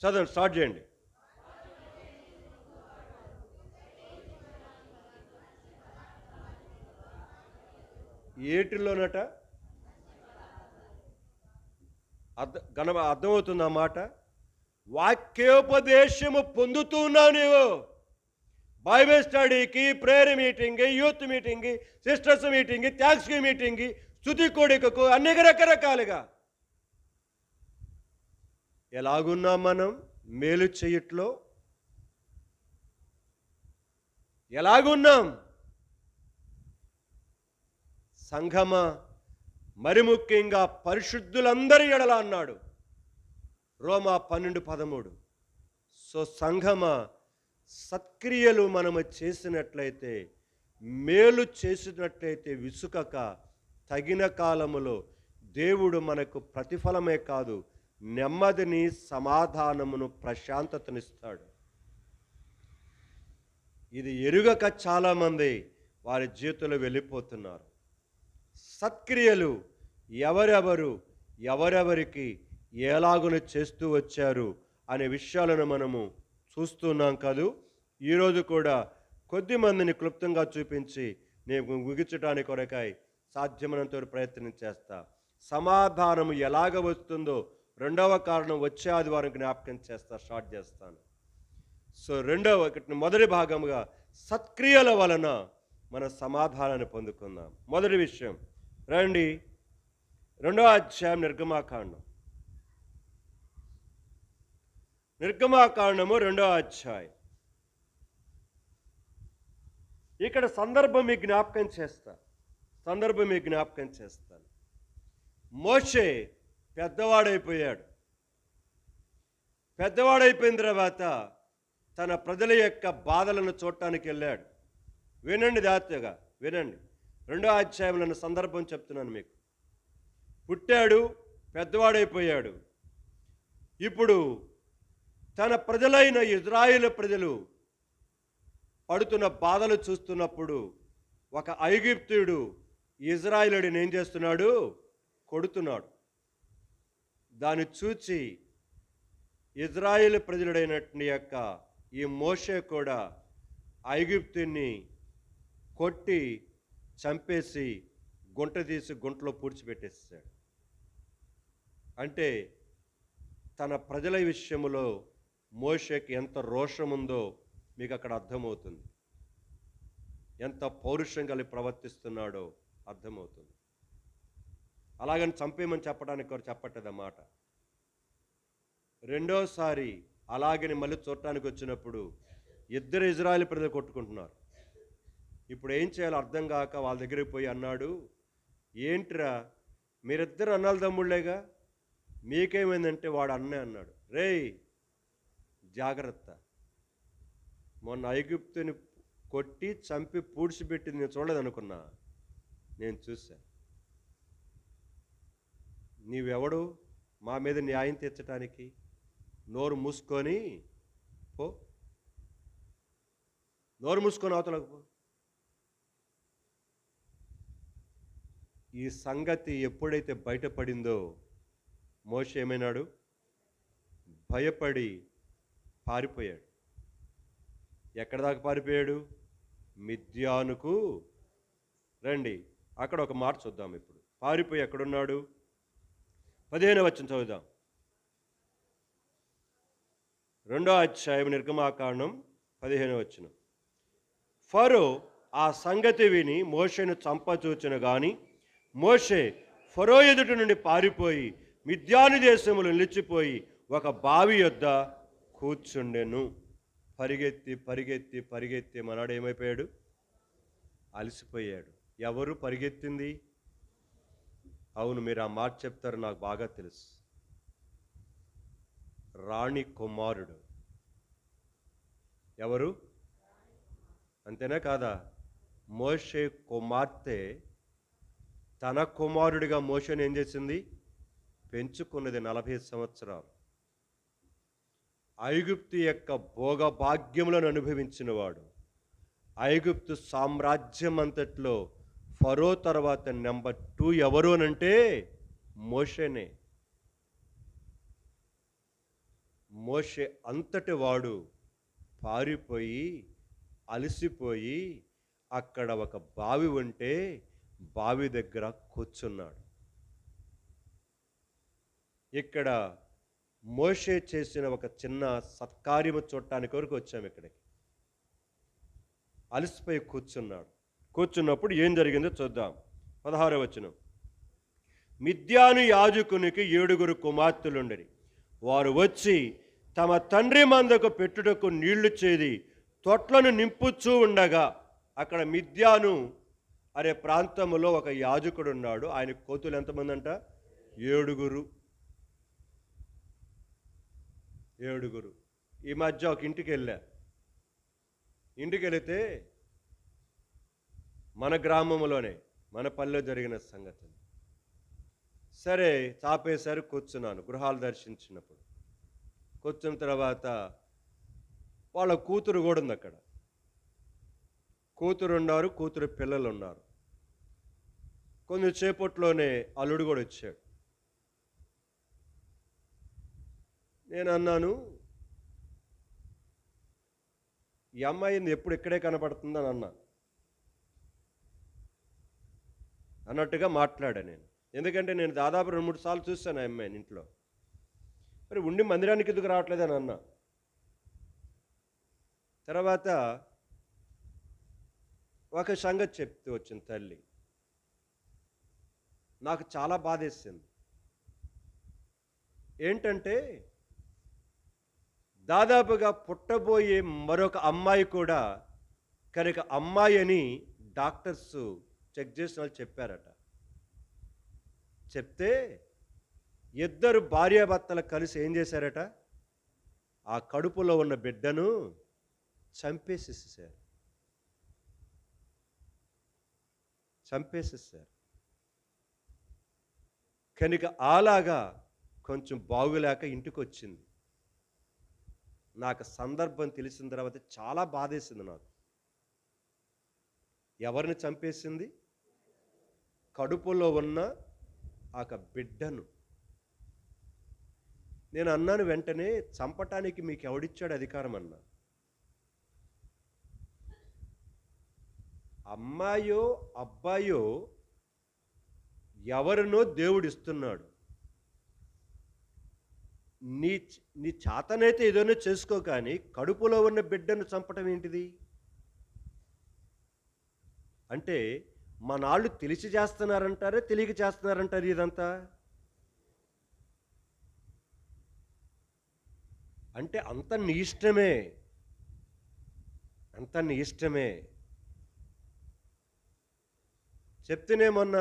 చదవండి, స్టార్ట్ చేయండి. ఏటిలోనట? అర్థమవుతుంది ఆ మాట. వాక్యోపదేశము పొందుతున్నావు నీవు. బైబిల్ స్టడీకి, prayer meeting, youth meeting, sisters meeting, thanks meeting, స్తుతి కూడికకు, అన్ని రకరకాలుగా. ఎలాగున్నాం మనం మేలు చేయట్లో? ఎలాగున్నాం? సంఘమా, మరి ముఖ్యంగా పరిశుద్ధులందరి ఎడల అన్నాడు రోమా 12:13. సో సంఘమా, సత్క్రియలు మనము చేసినట్లయితే, మేలు చేసినట్లయితే విసుకక తగిన కాలములో దేవుడు మనకు ప్రతిఫలమే కాదు, నెమ్మదిని, సమాధానమును, ప్రశాంతతనిస్తాడు. ఇది ఎరుగక చాలామంది వారి జీవితంలో వెళ్ళిపోతున్నారు. సత్క్రియలు ఎవరెవరికి ఎలాగున చేస్తూ వచ్చారు అనే విషయాలను మనము చూస్తున్నాం కాదు. ఈరోజు కూడా కొద్ది మందిని క్లుప్తంగా చూపించి నేను ముగించడానికి కొరకై సాధ్యమైనంత ప్రయత్నం చేస్తా. సమాధానము ఎలాగ వస్తుందో రెండవ కారణం వచ్చే ఆదివారం జ్ఞాపకం చేస్తా, స్టార్ట్ చేస్తాను. సో మొదటి భాగముగా సత్క్రియల వలన మన సమాధానాన్ని పొందుకుందాం. మొదటి విషయం రండి, 2వ అధ్యాయం నిర్గమాకాండము 2వ అధ్యాయం. ఇక్కడ సందర్భం మీకు జ్ఞాపకం చేస్తాను. మోషే పెద్దవాడైపోయాడు. పెద్దవాడైపోయిన తర్వాత తన ప్రజల యొక్క బాధలను చూడటానికి వెళ్ళాడు. వినండి, జాగ్రత్తగా వినండి. 2వ అధ్యాయంలో సందర్భం చెప్తున్నాను మీకు. పుట్టాడు, పెద్దవాడైపోయాడు. ఇప్పుడు తన ప్రజలైన ఇజ్రాయేలు ప్రజలు పడుతున్న బాధలు చూస్తున్నప్పుడు ఒక ఐగుప్తీయుడు ఇజ్రాయేలుడిని ఏం చేస్తున్నాడు? కొడుతున్నాడు. దాన్ని చూచి ఇజ్రాయేలు ప్రజలుడైనటువంటి యొక్క ఈ మోషే కూడా ఐగుప్తుని కొట్టి చంపేసి గుంట తీసి గుంటలో పూడ్చిపెట్టేస్తాడు. అంటే తన ప్రజల విషయంలో మోషేకి ఎంత రోషం ఉందో మీకు అక్కడ అర్థమవుతుంది. ఎంత పౌరుషం కలిగి ప్రవర్తిస్తున్నాడో అర్థమవుతుంది. అలాగని చంపేయమని చెప్పడానికి కూడా చెప్పట్టదన్నమాట. రెండోసారి అలాగని మళ్ళీ చూడటానికి వచ్చినప్పుడు ఇద్దరు ఇజ్రాయేలు ప్రజలు కొట్టుకుంటున్నారు. ఇప్పుడు ఏం చేయాలో అర్థం కాక వాళ్ళ దగ్గరికి పోయి అన్నాడు, ఏంట్రా మీరిద్దరు అన్నాల తమ్ముళ్ళేగా, మీకేమైందంటే వాడు అన్నే అన్నాడు. రేయ్ జాగ్రత్త, మొన్న ఐగుప్తుని కొట్టి చంపి పూడ్చిపెట్టింది నేను చూడలేదనుకున్నా, నేను చూసా. నీవెవడు మా మీద న్యాయం తీర్చడానికి? నోరు మూసుకొని పో, నోరు మూసుకొని అవతలకు పో. ఈ సంగతి ఎప్పుడైతే బయటపడిందో మోషే ఏమైనాడు? భయపడి పారిపోయాడు. ఎక్కడ దాకా పారిపోయాడు? మిద్యానుకు. రండి, అక్కడ ఒక మాట చూద్దాం. ఇప్పుడు పారిపోయి ఎక్కడున్నాడు? 15వ వచనం చదువుదాం. 2వ అధ్యాయం నిర్గమాకాండం 15వ వచనం. ఫరో ఆ సంగతి విని మోషేను చంపచూచిన గాని మోషే ఫరో ఎదుటి నుండి పారిపోయి మిద్యాను దేశములు నిలిచిపోయి ఒక బావి యొద్ద కూర్చుండెను. పరిగెత్తి పరిగెత్తి పరిగెత్తి మనడు ఏమైపోయాడు? అలసిపోయాడు. ఎవరు పరిగెత్తింది? అవును, మీరు ఆ మాట చెప్తారు, నాకు బాగా తెలుసు. రాణి కుమారుడు. ఎవరు? అంతేనా కాదా? మోషే కుమార్తె తన కుమారుడిగా మోషేని ఏం చేసింది? పెంచుకున్నది 40 సంవత్సరాలు. ఐగుప్తు యొక్క భోగభాగ్యములను అనుభవించిన వాడు. ఐగుప్తు సామ్రాజ్యం అంతట్లో ఫరో తర్వాత నెంబర్ 2 ఎవరు అనంటే మోషేనే. మోషే అంతటి వాడు పారిపోయి అలసిపోయి అక్కడ ఒక బావి ఉంటే బావి దగ్గర కూర్చున్నాడు. ఇక్కడ మోషే చేసిన ఒక చిన్న సత్కార్యము చూడటానికి వరకు వచ్చాము ఇక్కడికి. అలసిపోయి కూర్చున్నప్పుడు ఏం జరిగిందో చూద్దాం. 16వ వచనం. మిద్యాను యాజకునికి 7 కుమార్తెలుండిరి. వారు వచ్చి తమ తండ్రి మందకు పెట్టుటకు నీళ్లు చేది తొట్లను నింపుచూ ఉండగా, అక్కడ మిద్యాను అనే ప్రాంతంలో ఒక యాజకుడు ఉన్నాడు. ఆయన కోతులు ఎంతమంది అంట? 7. ఈ మధ్య ఒక ఇంటికి వెళితే మన గ్రామంలోనే, మన పల్లెలో జరిగిన సంగతి. సరే చాపేశారు, కూర్చున్నాను. గృహాలు దర్శించినప్పుడు కూర్చున్న తర్వాత వాళ్ళ కూతురు కూడా ఉంది అక్కడ. కూతురు ఉన్నారు, కూతురు పిల్లలు ఉన్నారు. కొంచెంసేపట్లోనే అల్లుడు కూడా వచ్చాడు. నేను అన్నాను, ఈ అమ్మాయి ఎప్పుడు ఇక్కడే కనపడుతుందని అన్నట్టుగా మాట్లాడా నేను. ఎందుకంటే నేను దాదాపు 2-3 సార్లు చూశాను ఆ అమ్మాయిని ఇంట్లో. మరి ఉండి మందిరానికి ఎందుకు రావట్లేదని అన్నా. తర్వాత ఒక సంగతి చెప్తూ వచ్చింది తల్లి. నాకు చాలా బాధేసింది. ఏంటంటే దాదాపుగా పుట్టబోయే మరొక అమ్మాయి కూడా కనుక అమ్మాయి అని డాక్టర్స్ చెక్ చేసిన వాళ్ళు చెప్పారట. చెప్తే 2 భార్యాభర్తలు కలిసి ఏం చేశారట? ఆ కడుపులో ఉన్న బిడ్డను చంపేసేసారు. కనుక అలాగా కొంచెం బాగులేక ఇంటికి వచ్చింది. నాకు సందర్భం తెలిసిన తర్వాత చాలా బాధేసింది నాకు. ఎవరిని చంపేసింది? కడుపులో ఉన్న ఆ బిడ్డను. నేను అన్నాను వెంటనే, చంపటానికి మీకు ఎవడిచ్చాడు అధికారం అన్నా. అమ్మాయో అబ్బాయో ఎవరినో దేవుడిస్తున్నాడు. నీ చేతనైతే ఏదైనా చేసుకో, కానీ కడుపులో ఉన్న బిడ్డను చంపటం ఏంటిది? అంటే మనాళ్ళు తెలిసి చేస్తున్నారంటారే, తెలియక చేస్తున్నారంటారు ఇదంతా. అంటే అంత నీ ఇష్టమే. చెప్తేనే మొన్న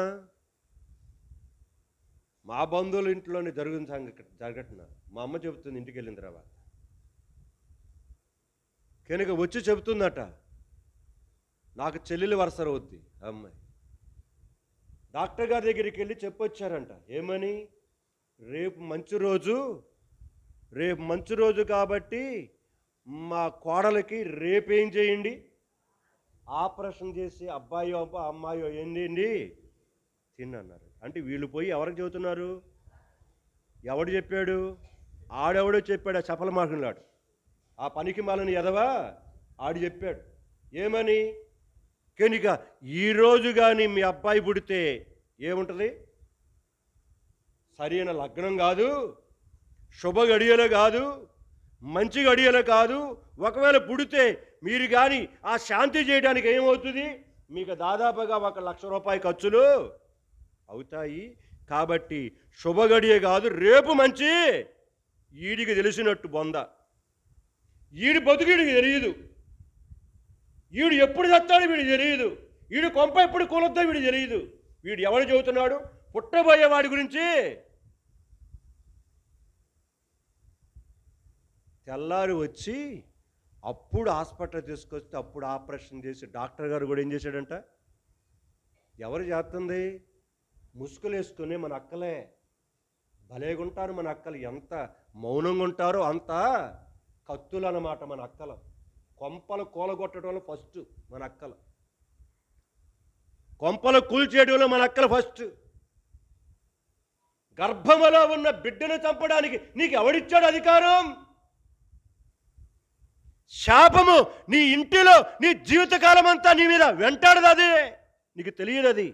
మా బంధువుల ఇంట్లోనే జరగట్న మా అమ్మ చెబుతుంది ఇంటికి వెళ్ళిన తర్వాత. కనుక వచ్చి చెబుతుందట, నాకు చెల్లెలు వరుస అవుద్ది అమ్మాయి. డాక్టర్ గారి దగ్గరికి వెళ్ళి చెప్పొచ్చారంట. ఏమని? రేపు మంచి రోజు కాబట్టి మా కోడలకి రేపేం చేయండి? ఆపరేషన్ చేసి అబ్బాయో అమ్మాయో ఏంటి తిన్నన్నారు. అంటే వీళ్ళు పోయి ఎవరికి చెబుతున్నారు? ఎవడు చెప్పాడు? ఆడెవడో చెప్పాడు, ఆ చపల మాటలాడు, ఆ పనికి మాలని ఎదవా ఆడు చెప్పాడు. ఏమని? కనుక ఈరోజు కానీ మీ అబ్బాయి పుడితే ఏముంటుంది? సరైన లగ్నం కాదు, శుభ గడియలు కాదు, మంచి గడియలు కాదు. ఒకవేళ పుడితే మీరు కానీ ఆ శాంతి చేయడానికి ఏమవుతుంది? మీకు దాదాపుగా 1,00,000 రూపాయలు ఖర్చులు అవుతాయి. కాబట్టి శుభగడియ కాదు, రేపు మంచి. ఈడికి తెలిసినట్టు బొంద, ఈడి బతుకుడికి తెలియదు, వీడు ఎప్పుడు చస్తాడు వీడికి తెలియదు, వీడు కొంప ఎప్పుడు కూలొద్దో వీడికి తెలియదు. వీడు ఎవరు చెబుతున్నాడు? పుట్టబోయేవాడి గురించి. తెల్లారి వచ్చి అప్పుడు హాస్పిటల్ తీసుకొస్తే అప్పుడు ఆపరేషన్ చేసి డాక్టర్ గారు కూడా ఏం చేశాడంట? ఎవరు చేస్తుంది? ముసుగులు వేసుకుని మన అక్కలే భలేగుంటారు. మన అక్కలు ఎంత మౌనంగా ఉంటారో అంత కత్తులు అన్నమాట మన అక్కలు. కొంపలు కూలగొట్టడంలో ఫస్ట్ మన అక్కలు, కొంపలు కూల్చేయడంలో మన అక్కలు ఫస్ట్. గర్భములో ఉన్న బిడ్డను చంపడానికి నీకు ఎవడిచ్చాడు అధికారం? శాపము నీ ఇంటిలో నీ జీవితకాలం అంతా నీ మీద వెంటాడదు. అది నీకు తెలియదు. అది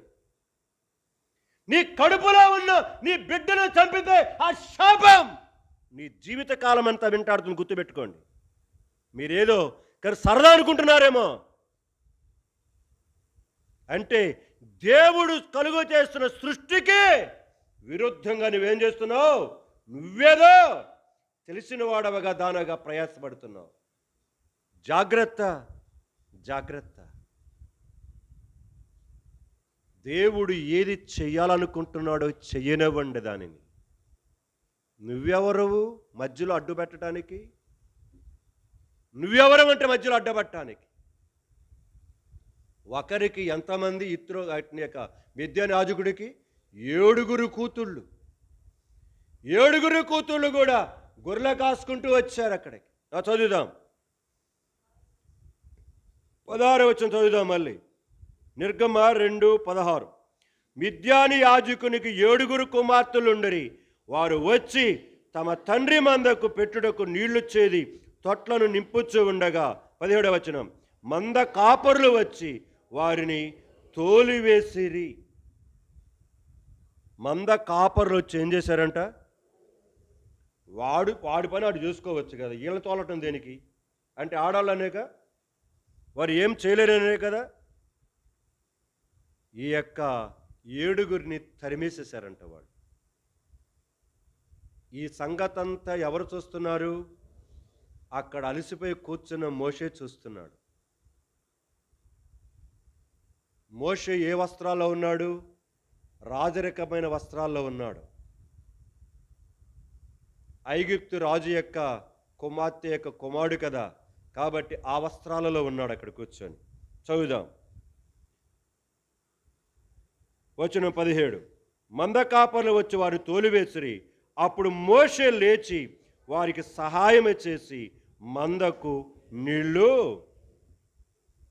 నీ కడుపులో ఉన్న నీ బిడ్డను చంపితే ఆ శాపం నీ జీవిత కాలం అంతా వెంటాడుతుంది. గుర్తుపెట్టుకోండి. మీరేదో కానీ సరదా అనుకుంటున్నారేమో. అంటే దేవుడు కలుగు చేస్తున్న సృష్టికి విరుద్ధంగా నువ్వేం చేస్తున్నావు? నువ్వేదో తెలిసిన వాడవగా దానగా ప్రయాసపడుతున్నావు. జాగ్రత్త, జాగ్రత్త. దేవుడు ఏది చెయ్యాలనుకుంటున్నాడో చెయ్యనివ్వండి దానిని. నువ్వెవరు మధ్యలో అడ్డు పెట్టడానికి? నువ్వెవరు అంటే మధ్యలో అడ్డబట్టడానికి? ఒకరికి ఎంతమంది ఇత్రో యొక్క మిద్యాను యాజకుడికి 7 కూతుళ్ళు. 7 కూతుళ్ళు కూడా గొర్రెలు కాసుకుంటూ వచ్చారు అక్కడికి. చదువుదాం, 16 వచనం చదువుదాం మళ్ళీ. నిర్గమ 2:16. మిద్యాని యాజకునికి 7 కుమార్తెలుండరి. వారు వచ్చి తమ తండ్రి మందకు పెట్టుటకు నీళ్లు చేది తొట్లను నింపుచూ ఉండగా 17వ వచనం. మంద కాపరులు వచ్చి వారిని తోలివేసిరి. మంద కాపరులు వచ్చి ఏం చేశారంట? వాడి పని వాడు చూసుకోవచ్చు కదా, వీళ్ళని తోలటం దేనికి? అంటే ఆడాలనేక, వారు ఏం చేయలేరనే కదా. ఈ యొక్క 7 తరిమేసేశారంట వాడు. ఈ సంగతంతా ఎవరు చూస్తున్నారు? అక్కడ అలసిపోయి కూర్చున్న మోషే చూస్తున్నాడు. మోషే ఏ వస్త్రాల్లో ఉన్నాడు? రాజరికమైన వస్త్రాల్లో ఉన్నాడు. ఐగుప్తు రాజు యొక్క కుమార్తె యొక్క కుమారుడు కదా, కాబట్టి ఆ వస్త్రాలలో ఉన్నాడు అక్కడ కూర్చొని. చదువుదాం వచనం 17. మంద కాపర్లు వచ్చి వారు తోలివేసిరి. అప్పుడు మోషే లేచి వారికి సహాయం చేసి మందకు నీళ్లు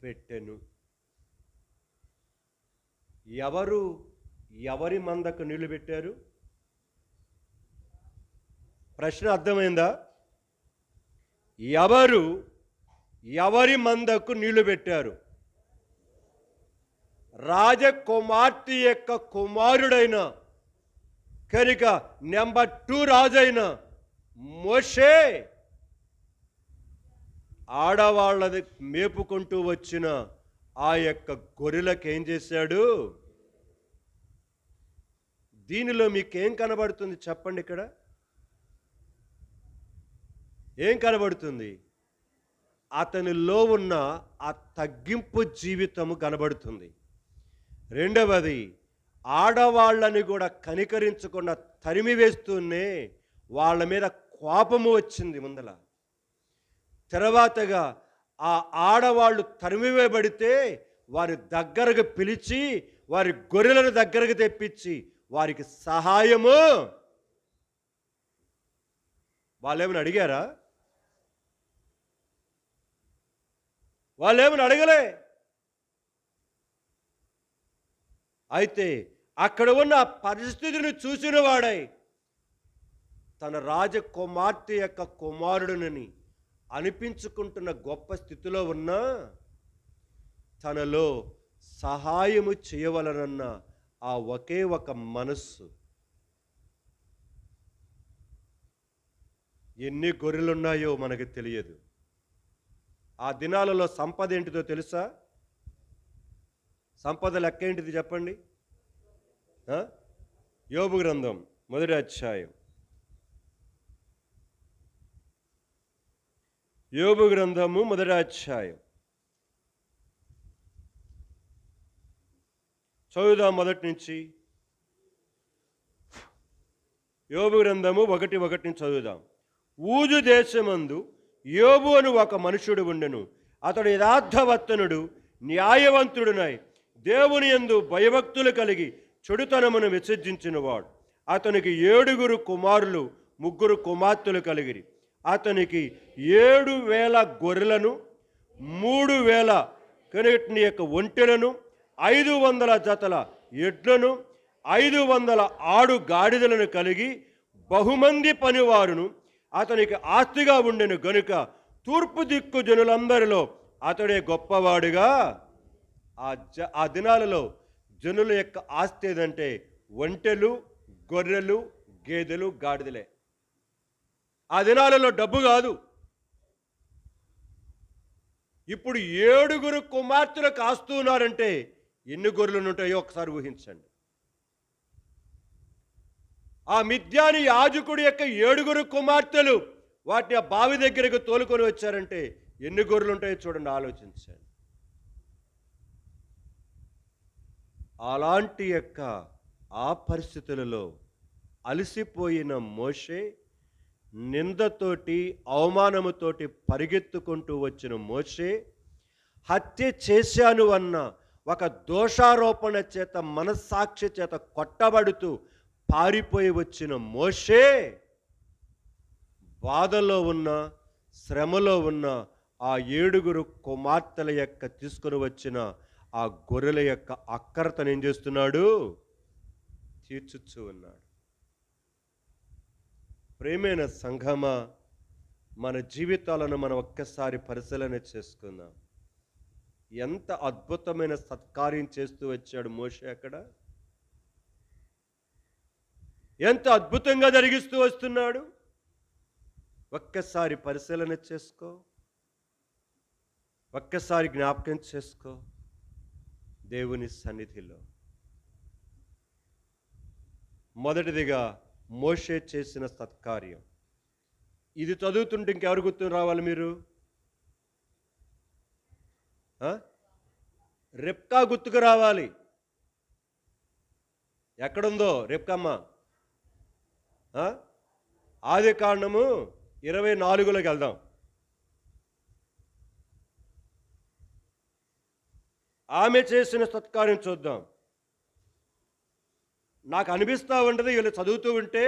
పెట్టెను. ఎవరి మందకు నీళ్లు పెట్టారు? ప్రశ్న అర్థమైందా? ఎవరి మందకు నీళ్లు పెట్టారు? రాజకుమార్తె యొక్క కుమారుడైన కనుక నెంబర్ 2 రాజైన మోషే ఆడవాళ్ళది మేపుకుంటూ వచ్చిన ఆ యొక్క గొర్రెలకు ఏం చేశాడు? దీనిలో మీకేం కనబడుతుంది చెప్పండి? ఇక్కడ ఏం కనబడుతుంది? అతనిలో ఉన్న ఆ తగ్గింపు జీవితము కనబడుతుంది. రెండవది, ఆడవాళ్ళని కూడా కనికరించకుండా తరిమివేస్తూనే వాళ్ళ మీద కోపము వచ్చింది ముందల. తర్వాతగా ఆ ఆడవాళ్ళు తరిమివేయబడితే వారి దగ్గరకు పిలిచి వారి గొర్రెలను దగ్గరకు తెప్పించి వారికి సహాయము. వాళ్ళేమని అడిగారా? వాళ్ళేమని అడగలే. అయితే అక్కడ ఉన్న పరిస్థితిని చూసిన వాడై తన రాజకుమార్తె యొక్క కుమారుడునని అనిపించుకుంటున్న గొప్ప స్థితిలో ఉన్నా తనలో సహాయము చేయవలనన్న ఆ ఒకే ఒక మనస్సు. ఎన్ని గొర్రెలున్నాయో మనకు తెలియదు. ఆ దినాలలో సంపద ఏంటిదో తెలుసా? సంపద లెక్క ఏంటిది చెప్పండి? యోబు గ్రంథం 1వ అధ్యాయం. యోబు గ్రంథము 1వ అధ్యాయం చదువుదాం మొదటి నుంచి. యోబు గ్రంథము 1:1 నుంచి చదువుదాం. ఊజు దేశమందు యోబు అను ఒక మనుషుడు ఉండెను. అతడు యథార్థవర్తనుడు, న్యాయవంతుడునై దేవుని యందు భయభక్తులు కలిగి చెడుతనమును విసర్జించినవాడు. అతనికి 7 కుమారులు 3 కుమార్తెలు కలిగిరి. అతనికి 7,000 గొర్రెలను, 3,000 కనిటిని యొక్క ఒంటెలను, 500 జతల ఎడ్లను, 500 ఆడు గాడిదలను కలిగి బహుమంది పనివారును అతనికి ఆస్తిగా ఉండెను గనుక తూర్పు దిక్కు జనులందరిలో అతడే గొప్పవాడుగా. ఆ దినాలలో జనుల యొక్క ఆస్తి ఏదంటే ఒంటెలు, గొర్రెలు, గేదెలు, గాడిదలే. ఆ దినాలలో డబ్బు కాదు. ఇప్పుడు 7 కుమార్తెలు కాస్తున్నారంటే ఎన్ని గొర్రెలు ఉంటాయో ఒకసారి ఊహించండి. ఆ మిద్యాని యాజకుడి యొక్క 7 కుమార్తెలు వాటిని ఆ బావి దగ్గరకు తోలుకొని వచ్చారంటే ఎన్ని గొర్రెలు ఉంటాయో చూడండి, ఆలోచించండి. అలాంటి యొక్క ఆ పరిస్థితులలో అలసిపోయిన మోషే, నిందతోటి అవమానముతోటి పరిగెత్తుకుంటూ వచ్చిన మోషే, హత్య చేశాను అన్న ఒక దోషారోపణ చేత మనస్సాక్షి చేత కొట్టబడుతూ పారిపోయి వచ్చిన మోషే, బాధలో ఉన్న, శ్రమలో ఉన్న ఆ 7 కుమార్తెల యొక్క తీసుకుని వచ్చిన ఆ గొర్రెల యొక్క అక్కరతను ఏం చేస్తున్నాడు? తీర్చుచూ ఉన్నాడు. ప్రేమైన సంఘమా, మన జీవితాలను మనం ఒక్కసారి పరిశీలన చేసుకుందాం. ఎంత అద్భుతమైన సత్కార్యం చేస్తూ వచ్చాడు మోషే అక్కడ. ఎంత అద్భుతంగా జరిగిస్తూ వస్తున్నాడు. ఒక్కసారి పరిశీలన చేసుకో, ఒక్కసారి జ్ఞాపకం చేసుకో. దేవుని సన్నిధిలో మొదటిదిగా మోషే చేసిన సత్కార్యం. ఇది చదువుతుంటే ఇంకెవరు గుర్తు రావాలి మీరు? రెప్కా గుర్తుకు రావాలి. ఎక్కడుందో రెప్కమ్మ? ఆదికాండము 24లోకి వెళ్దాం. ఆమె చేసిన సత్కార్యం చూద్దాం. నాకు అనిపిస్తూ ఉంటుంది, వీళ్ళు చదువుతూ ఉంటే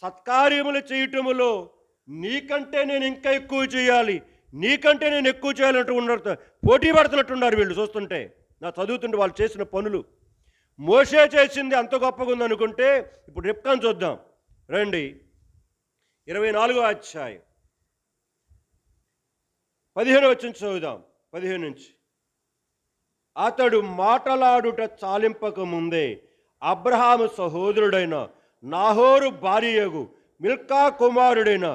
సత్కార్యములు చేయటములో నీకంటే నేను ఇంకా ఎక్కువ చేయాలి, నీకంటే నేను ఎక్కువ చేయాలంటూ ఉన్నారు. పోటీ పడుతున్నట్టున్నారు వీళ్ళు చూస్తుంటే. నా చదువుతుంటే వాళ్ళు చేసిన పనులు. మోషే చేసింది అంత గొప్పగా ఉందనుకుంటే ఇప్పుడు రెప్కాను చూద్దాం రండి. 24వ అధ్యాయం 15 వచనం చదువుదాం. 15 నుంచి. అతడు మాటలాడుట చాలింపక ముందే అబ్రహాము సహోదరుడైన నాహోరు భార్యయగు మిల్కా కుమారుడైన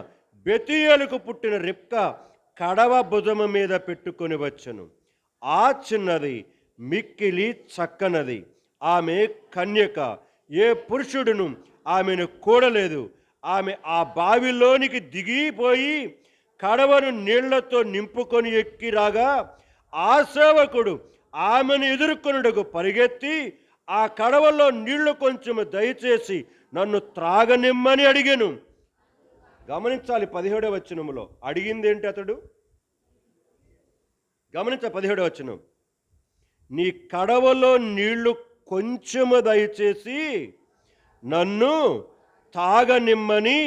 బెతీయేలుకు పుట్టిన రిబ్కా కడవ భుజము మీద పెట్టుకొని వచ్చెను. ఆ చిన్నది మిక్కిలి చక్కనది, ఆమె కన్యక, ఏ పురుషుడును ఆమెను కూడలేదు. ఆమె ఆ బావిలోనికి దిగిపోయి కడవను నీళ్లతో నింపుకొని ఎక్కిరాగా ఆ సేవకుడు ఆమెను ఎదుర్కొనుటకు పరిగెత్తి ఆ కడవలో నీళ్లు కొంచెము దయచేసి నన్ను త్రాగనిమ్మని అడిగాను. గమనించాలి 17వ వచనములో అడిగింది ఏంటి అతడు? గమనించ 17వ వచనం. నీ కడవలో నీళ్లు కొంచెము దయచేసి నన్ను తాగనిమ్మని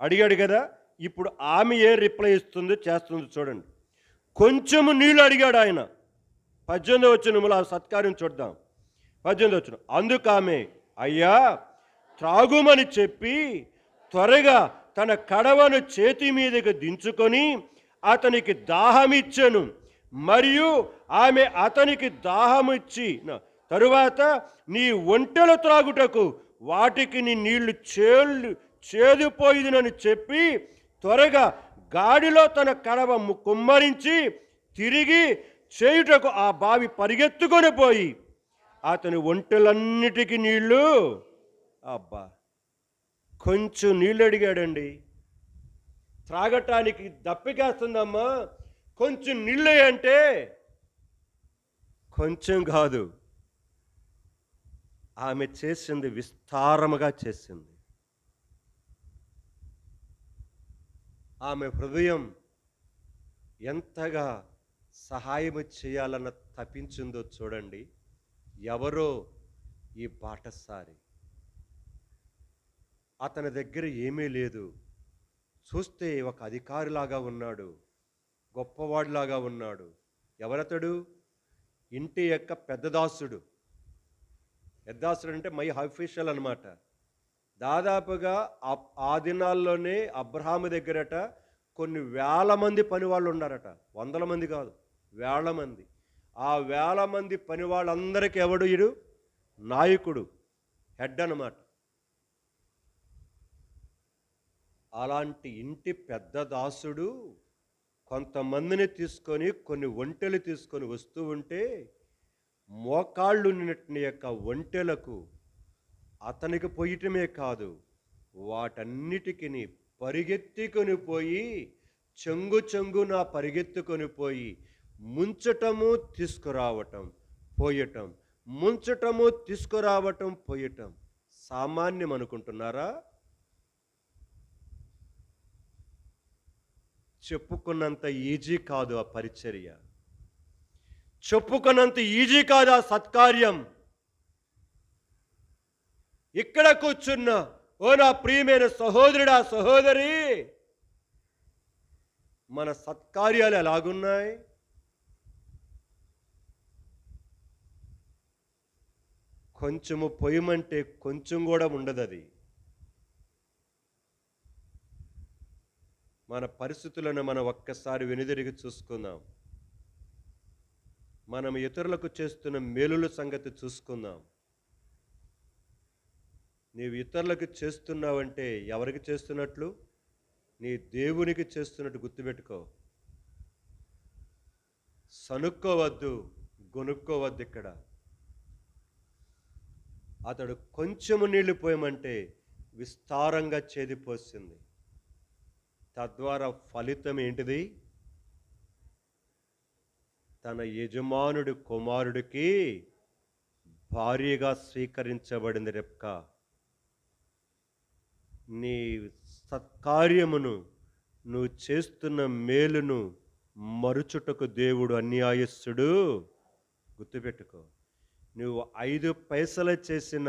అడిగాడు కదా. ఇప్పుడు ఆమె ఏ రిప్లై ఇస్తుందో చేస్తుందో చూడండి. కొంచెము నీళ్లు అడిగాడు ఆయన. 18వ వచనములో ఆ సత్కార్యం చూద్దాం. 18వ వచనం. అందుకు ఆమె, అయ్యా త్రాగుమని చెప్పి త్వరగా తన కడవను చేతి మీదకి దించుకొని అతనికి దాహమిచ్చెను. మరియు ఆమె అతనికి దాహమిచ్చి తరువాత నీ ఒంటెలు త్రాగుటకు వాటికి నీ నీళ్లు చేదుపోయినని చెప్పి త్వరగా గాడిలో తన కడవ కుమ్మరించి తిరిగి చేయుటకు ఆ బావి పరిగెత్తుకొని పోయి అతని ఒంటెలన్నిటికీ నీళ్లు, అబ్బా కొంచెం నీళ్ళు అడిగాడండి. త్రాగటానికి దప్పికేస్తుందమ్మా, కొంచెం నీళ్ళే అంటే కొంచెం కాదు. ఆమె చేసింది విస్తారముగా చేసింది. ఆమె హృదయం ఎంతగా సహాయము చేయాలన్న తప్పించిందో చూడండి. ఎవరో ఈ బాటసారి, అతని దగ్గర ఏమీ లేదు. చూస్తే ఒక అధికారిలాగా ఉన్నాడు, గొప్పవాడిలాగా ఉన్నాడు. ఎవరతడు? ఇంటి యొక్క పెద్దదాసుడు. పెద్దదాసుడు అంటే మై అఫీషియల్ అనమాట. దాదాపుగా ఆ దినాల్లోనే అబ్రహాము దగ్గరట కొన్ని వేల మంది పని వాళ్ళు ఉన్నారట. 100 మంది కాదు, వేల మంది. ఆ వేల మంది పని వాళ్ళందరికీ ఎవడు? ఇడు నాయకుడు, హెడ్ అన్నమాట. అలాంటి ఇంటి పెద్ద దాసుడు కొంతమందిని తీసుకొని కొన్ని ఒంటెలు తీసుకొని వస్తూ ఉంటే మోకాళ్ళు నిన్నటి యొక్క ఒంటెలకు అతనికి పోయటమే కాదు, వాటన్నిటికిని పరిగెత్తుకొని పోయి చెంగు చెంగున పరిగెత్తుకొని పోయి ముంచటము తీసుకురావటం పోయటం, ముంచటము తీసుకురావటం పోయటం సామాన్యం అనుకుంటున్నారా? చెప్పుకున్నంత ఈజీ కాదు ఆ పరిచర్య, చెప్పుకున్నంత ఈజీ కాదు ఆ సత్కార్యం. ఇక్కడ కూర్చున్న ఓ నా ప్రియమైన సహోదరుడా సహోదరి, మన సత్కార్యాలు ఎలాగున్నాయి? కొంచెము పొయ్యమంటే కొంచెం కూడా ఉండదు. అది మన పరిస్థితులను మనం ఒక్కసారి వెనుదిరిగి చూసుకుందాం. మనం ఇతరులకు చేస్తున్న మేలుల సంగతి చూసుకుందాం. నీవు ఇతరులకు చేస్తున్నావంటే ఎవరికి చేస్తున్నట్లు? నీ దేవునికి చేస్తున్నట్టు గుర్తుపెట్టుకో. సనుక్కోవద్దు, గొనుక్కోవద్దు. ఇక్కడ అతడు కొంచెము నీళ్లు పోయమంటే విస్తారంగా చేదిపోసింది. తద్వారా ఫలితం ఏంటిది? తన యజమానుడి కుమారుడికి భార్యగా స్వీకరించబడింది రెబ్కా. నీ సత్కార్యమును, నువ్వు చేస్తున్న మేలును మరుచుటకు దేవుడు అన్యాయస్తుడు. గుర్తుపెట్టుకో. నువ్వు 5 పైసలు చేసిన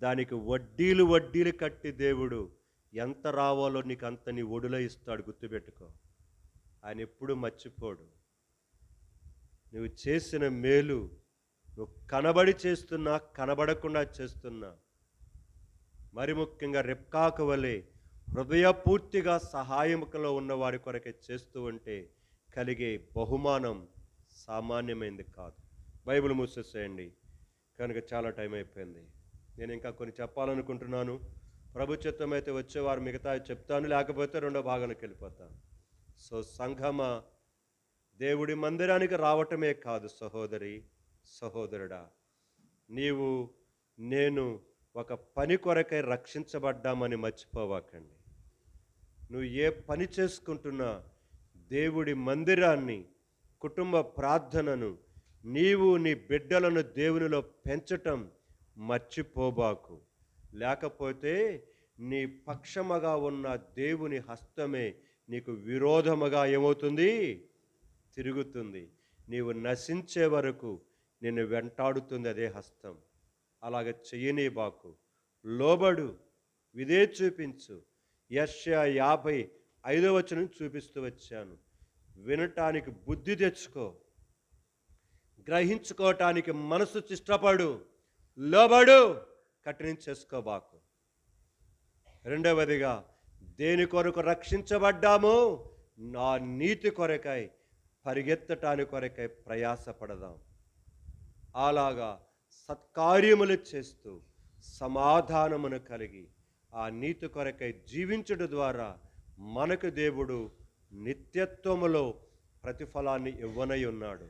దానికి వడ్డీలు కట్టి దేవుడు ఎంత రావాలో నీకు అంత నీ ఒడిలో ఇస్తాడు. గుర్తుపెట్టుకో. ఆయన ఎప్పుడు మర్చిపోడు. నువ్వు చేసిన మేలు నువ్వు కనబడి చేస్తున్నా, కనబడకుండా చేస్తున్నా, మరి ముఖ్యంగా రెబ్కాకు వలె హృదయపూర్తిగా సహాయముకలో ఉన్న వారి కొరకే చేస్తూ ఉంటే కలిగే బహుమానం సామాన్యమైనది కాదు. బైబిల్ మూసేసేయండి, కనుక చాలా టైం అయిపోయింది. నేను ఇంకా కొన్ని చెప్పాలనుకుంటున్నాను. ప్రభు చిత్తం అయితే వచ్చేవారు మిగతా చెప్తాను, లేకపోతే రెండో భాగానికి వెళ్ళిపోతాను. సో సంఘమా, దేవుడి మందిరానికి రావటమే కాదు సహోదరి సహోదరుడా, నీవు నేను ఒక పని కొరకై రక్షించబడ్డామని మర్చిపోవాకండి. నువ్వు ఏ పని చేసుకుంటున్నా దేవుడి మందిరాన్ని, కుటుంబ ప్రార్థనను, నీవు నీ బిడ్డలను దేవునిలో పెంచటం మర్చిపోబాకు. లేకపోతే నీ పక్షముగా ఉన్న దేవుని హస్తమే నీకు విరోధముగా ఏమవుతుంది? తిరుగుతుంది. నీవు నశించే వరకు నిన్ను వెంటాడుతుంది అదే హస్తం. అలాగ చెయ్యని బాకు. లోబడు, విధే చూపించు. యెషయా 55 చూపిస్తూ వచ్చాను. వినటానికి బుద్ధి తెచ్చుకో, గ్రహించుకోవటానికి మనసు ఇష్టపడు, లోబడు, కఠినం చేసుకోబాకు. రెండవదిగా, దేని కొరకు రక్షించబడ్డామో నా నీతి కొరకై పరిగెత్తటానికి కొరకై ప్రయాసపడదాం. అలాగా సత్కార్యములు చేస్తూ సమాధానమును కలిగి ఆ నీతి కొరకై జీవించుట ద్వారా మనకు దేవుడు నిత్యత్వములో ప్రతిఫలాన్ని ఇవ్వనై ఉన్నాడు.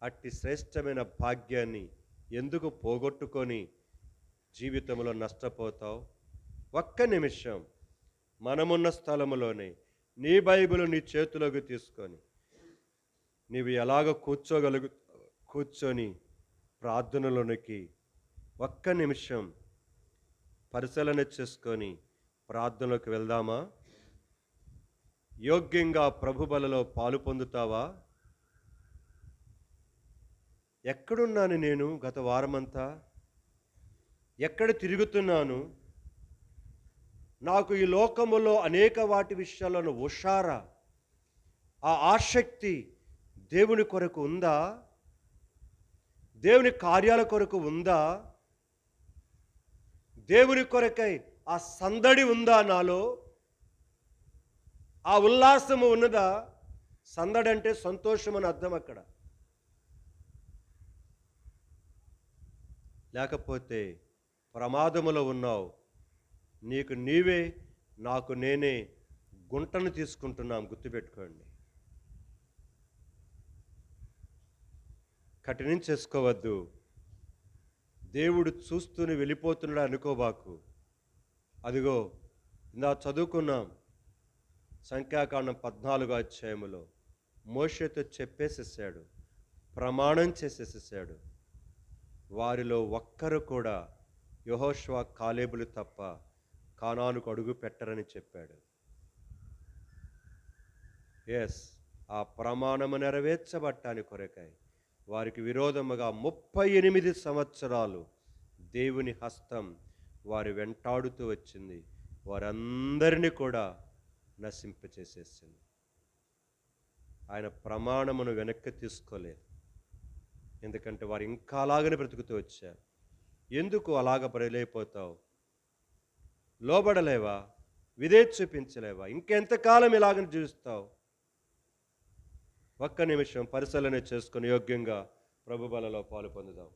అట్టి శ్రేష్టమైన భాగ్యాన్ని ఎందుకు పోగొట్టుకొని జీవితంలో నష్టపోతావు? ఒక్క నిమిషం మనమున్న స్థలములోనే నీ బైబిల్ నీ చేతిలోకి తీసుకొని నీవు ఎలాగ కూర్చొని ప్రార్థనలోనికి ఒక్క నిమిషం పరిశీలన చేసుకొని ప్రార్థనలోకి వెళ్దామా? యోగ్యంగా ప్రభు బలలో పాలు పొందుతావా? ఎక్కడున్నాను నేను గత వారమంతా? ఎక్కడ తిరుగుతున్నాను? నాకు ఈ లోకములో అనేక వాటి విషయాలను హుషారా, ఆ ఆసక్తి దేవుని కొరకు ఉందా? దేవుని కార్యాల కొరకు ఉందా? దేవుని కొరకై ఆ సందడి ఉందా నాలో? ఆ ఉల్లాసము ఉన్నదా? సందడి అంటే సంతోషం అని అర్థం. అక్కడ లేకపోతే ప్రమాదములో ఉన్నావు. నీకు నీవే, నాకు నేనే గుంటను తీసుకుంటున్నాం. గుర్తుపెట్టుకోండి. కఠినం చేసుకోవద్దు. దేవుడు చూస్తూనే వెళ్ళిపోతున్నాడు అనుకోబాకు. అదిగో ఇందా చదువుకున్నాం, సంఖ్యాకాండం 14వ అధ్యాయములో మోషేతో చెప్పేసేసాడు, ప్రమాణం చేసేసేసాడు. వారిలో ఒక్కరు కూడా యెహోషువ కాలేబులు తప్ప కానానుకు అడుగు పెట్టరని చెప్పాడు. ఎస్, ఆ ప్రమాణము నెరవేర్చబట్టాని కొరకై వారికి విరోధముగా 38 సంవత్సరాలు దేవుని హస్తం వారి వెంటాడుతూ వచ్చింది. వారందరినీ కూడా నశింపచేసేసింది. ఆయన ప్రమాణమును వెనక్కి తీసుకోలేదు. ఎందుకంటే వారు ఇంకా అలాగనే బ్రతుకుతూ వచ్చారు. ఎందుకు అలాగ బయలైపోతావు? లోబడలేవా? విధేయత చూపించలేవా? ఇంకెంతకాలం ఇలాగని జీవిస్తావు? ఒక్క నిమిషం పరిశీలన చేసుకుని యోగ్యంగా ప్రభు బలలో పాలు పొందుదాం.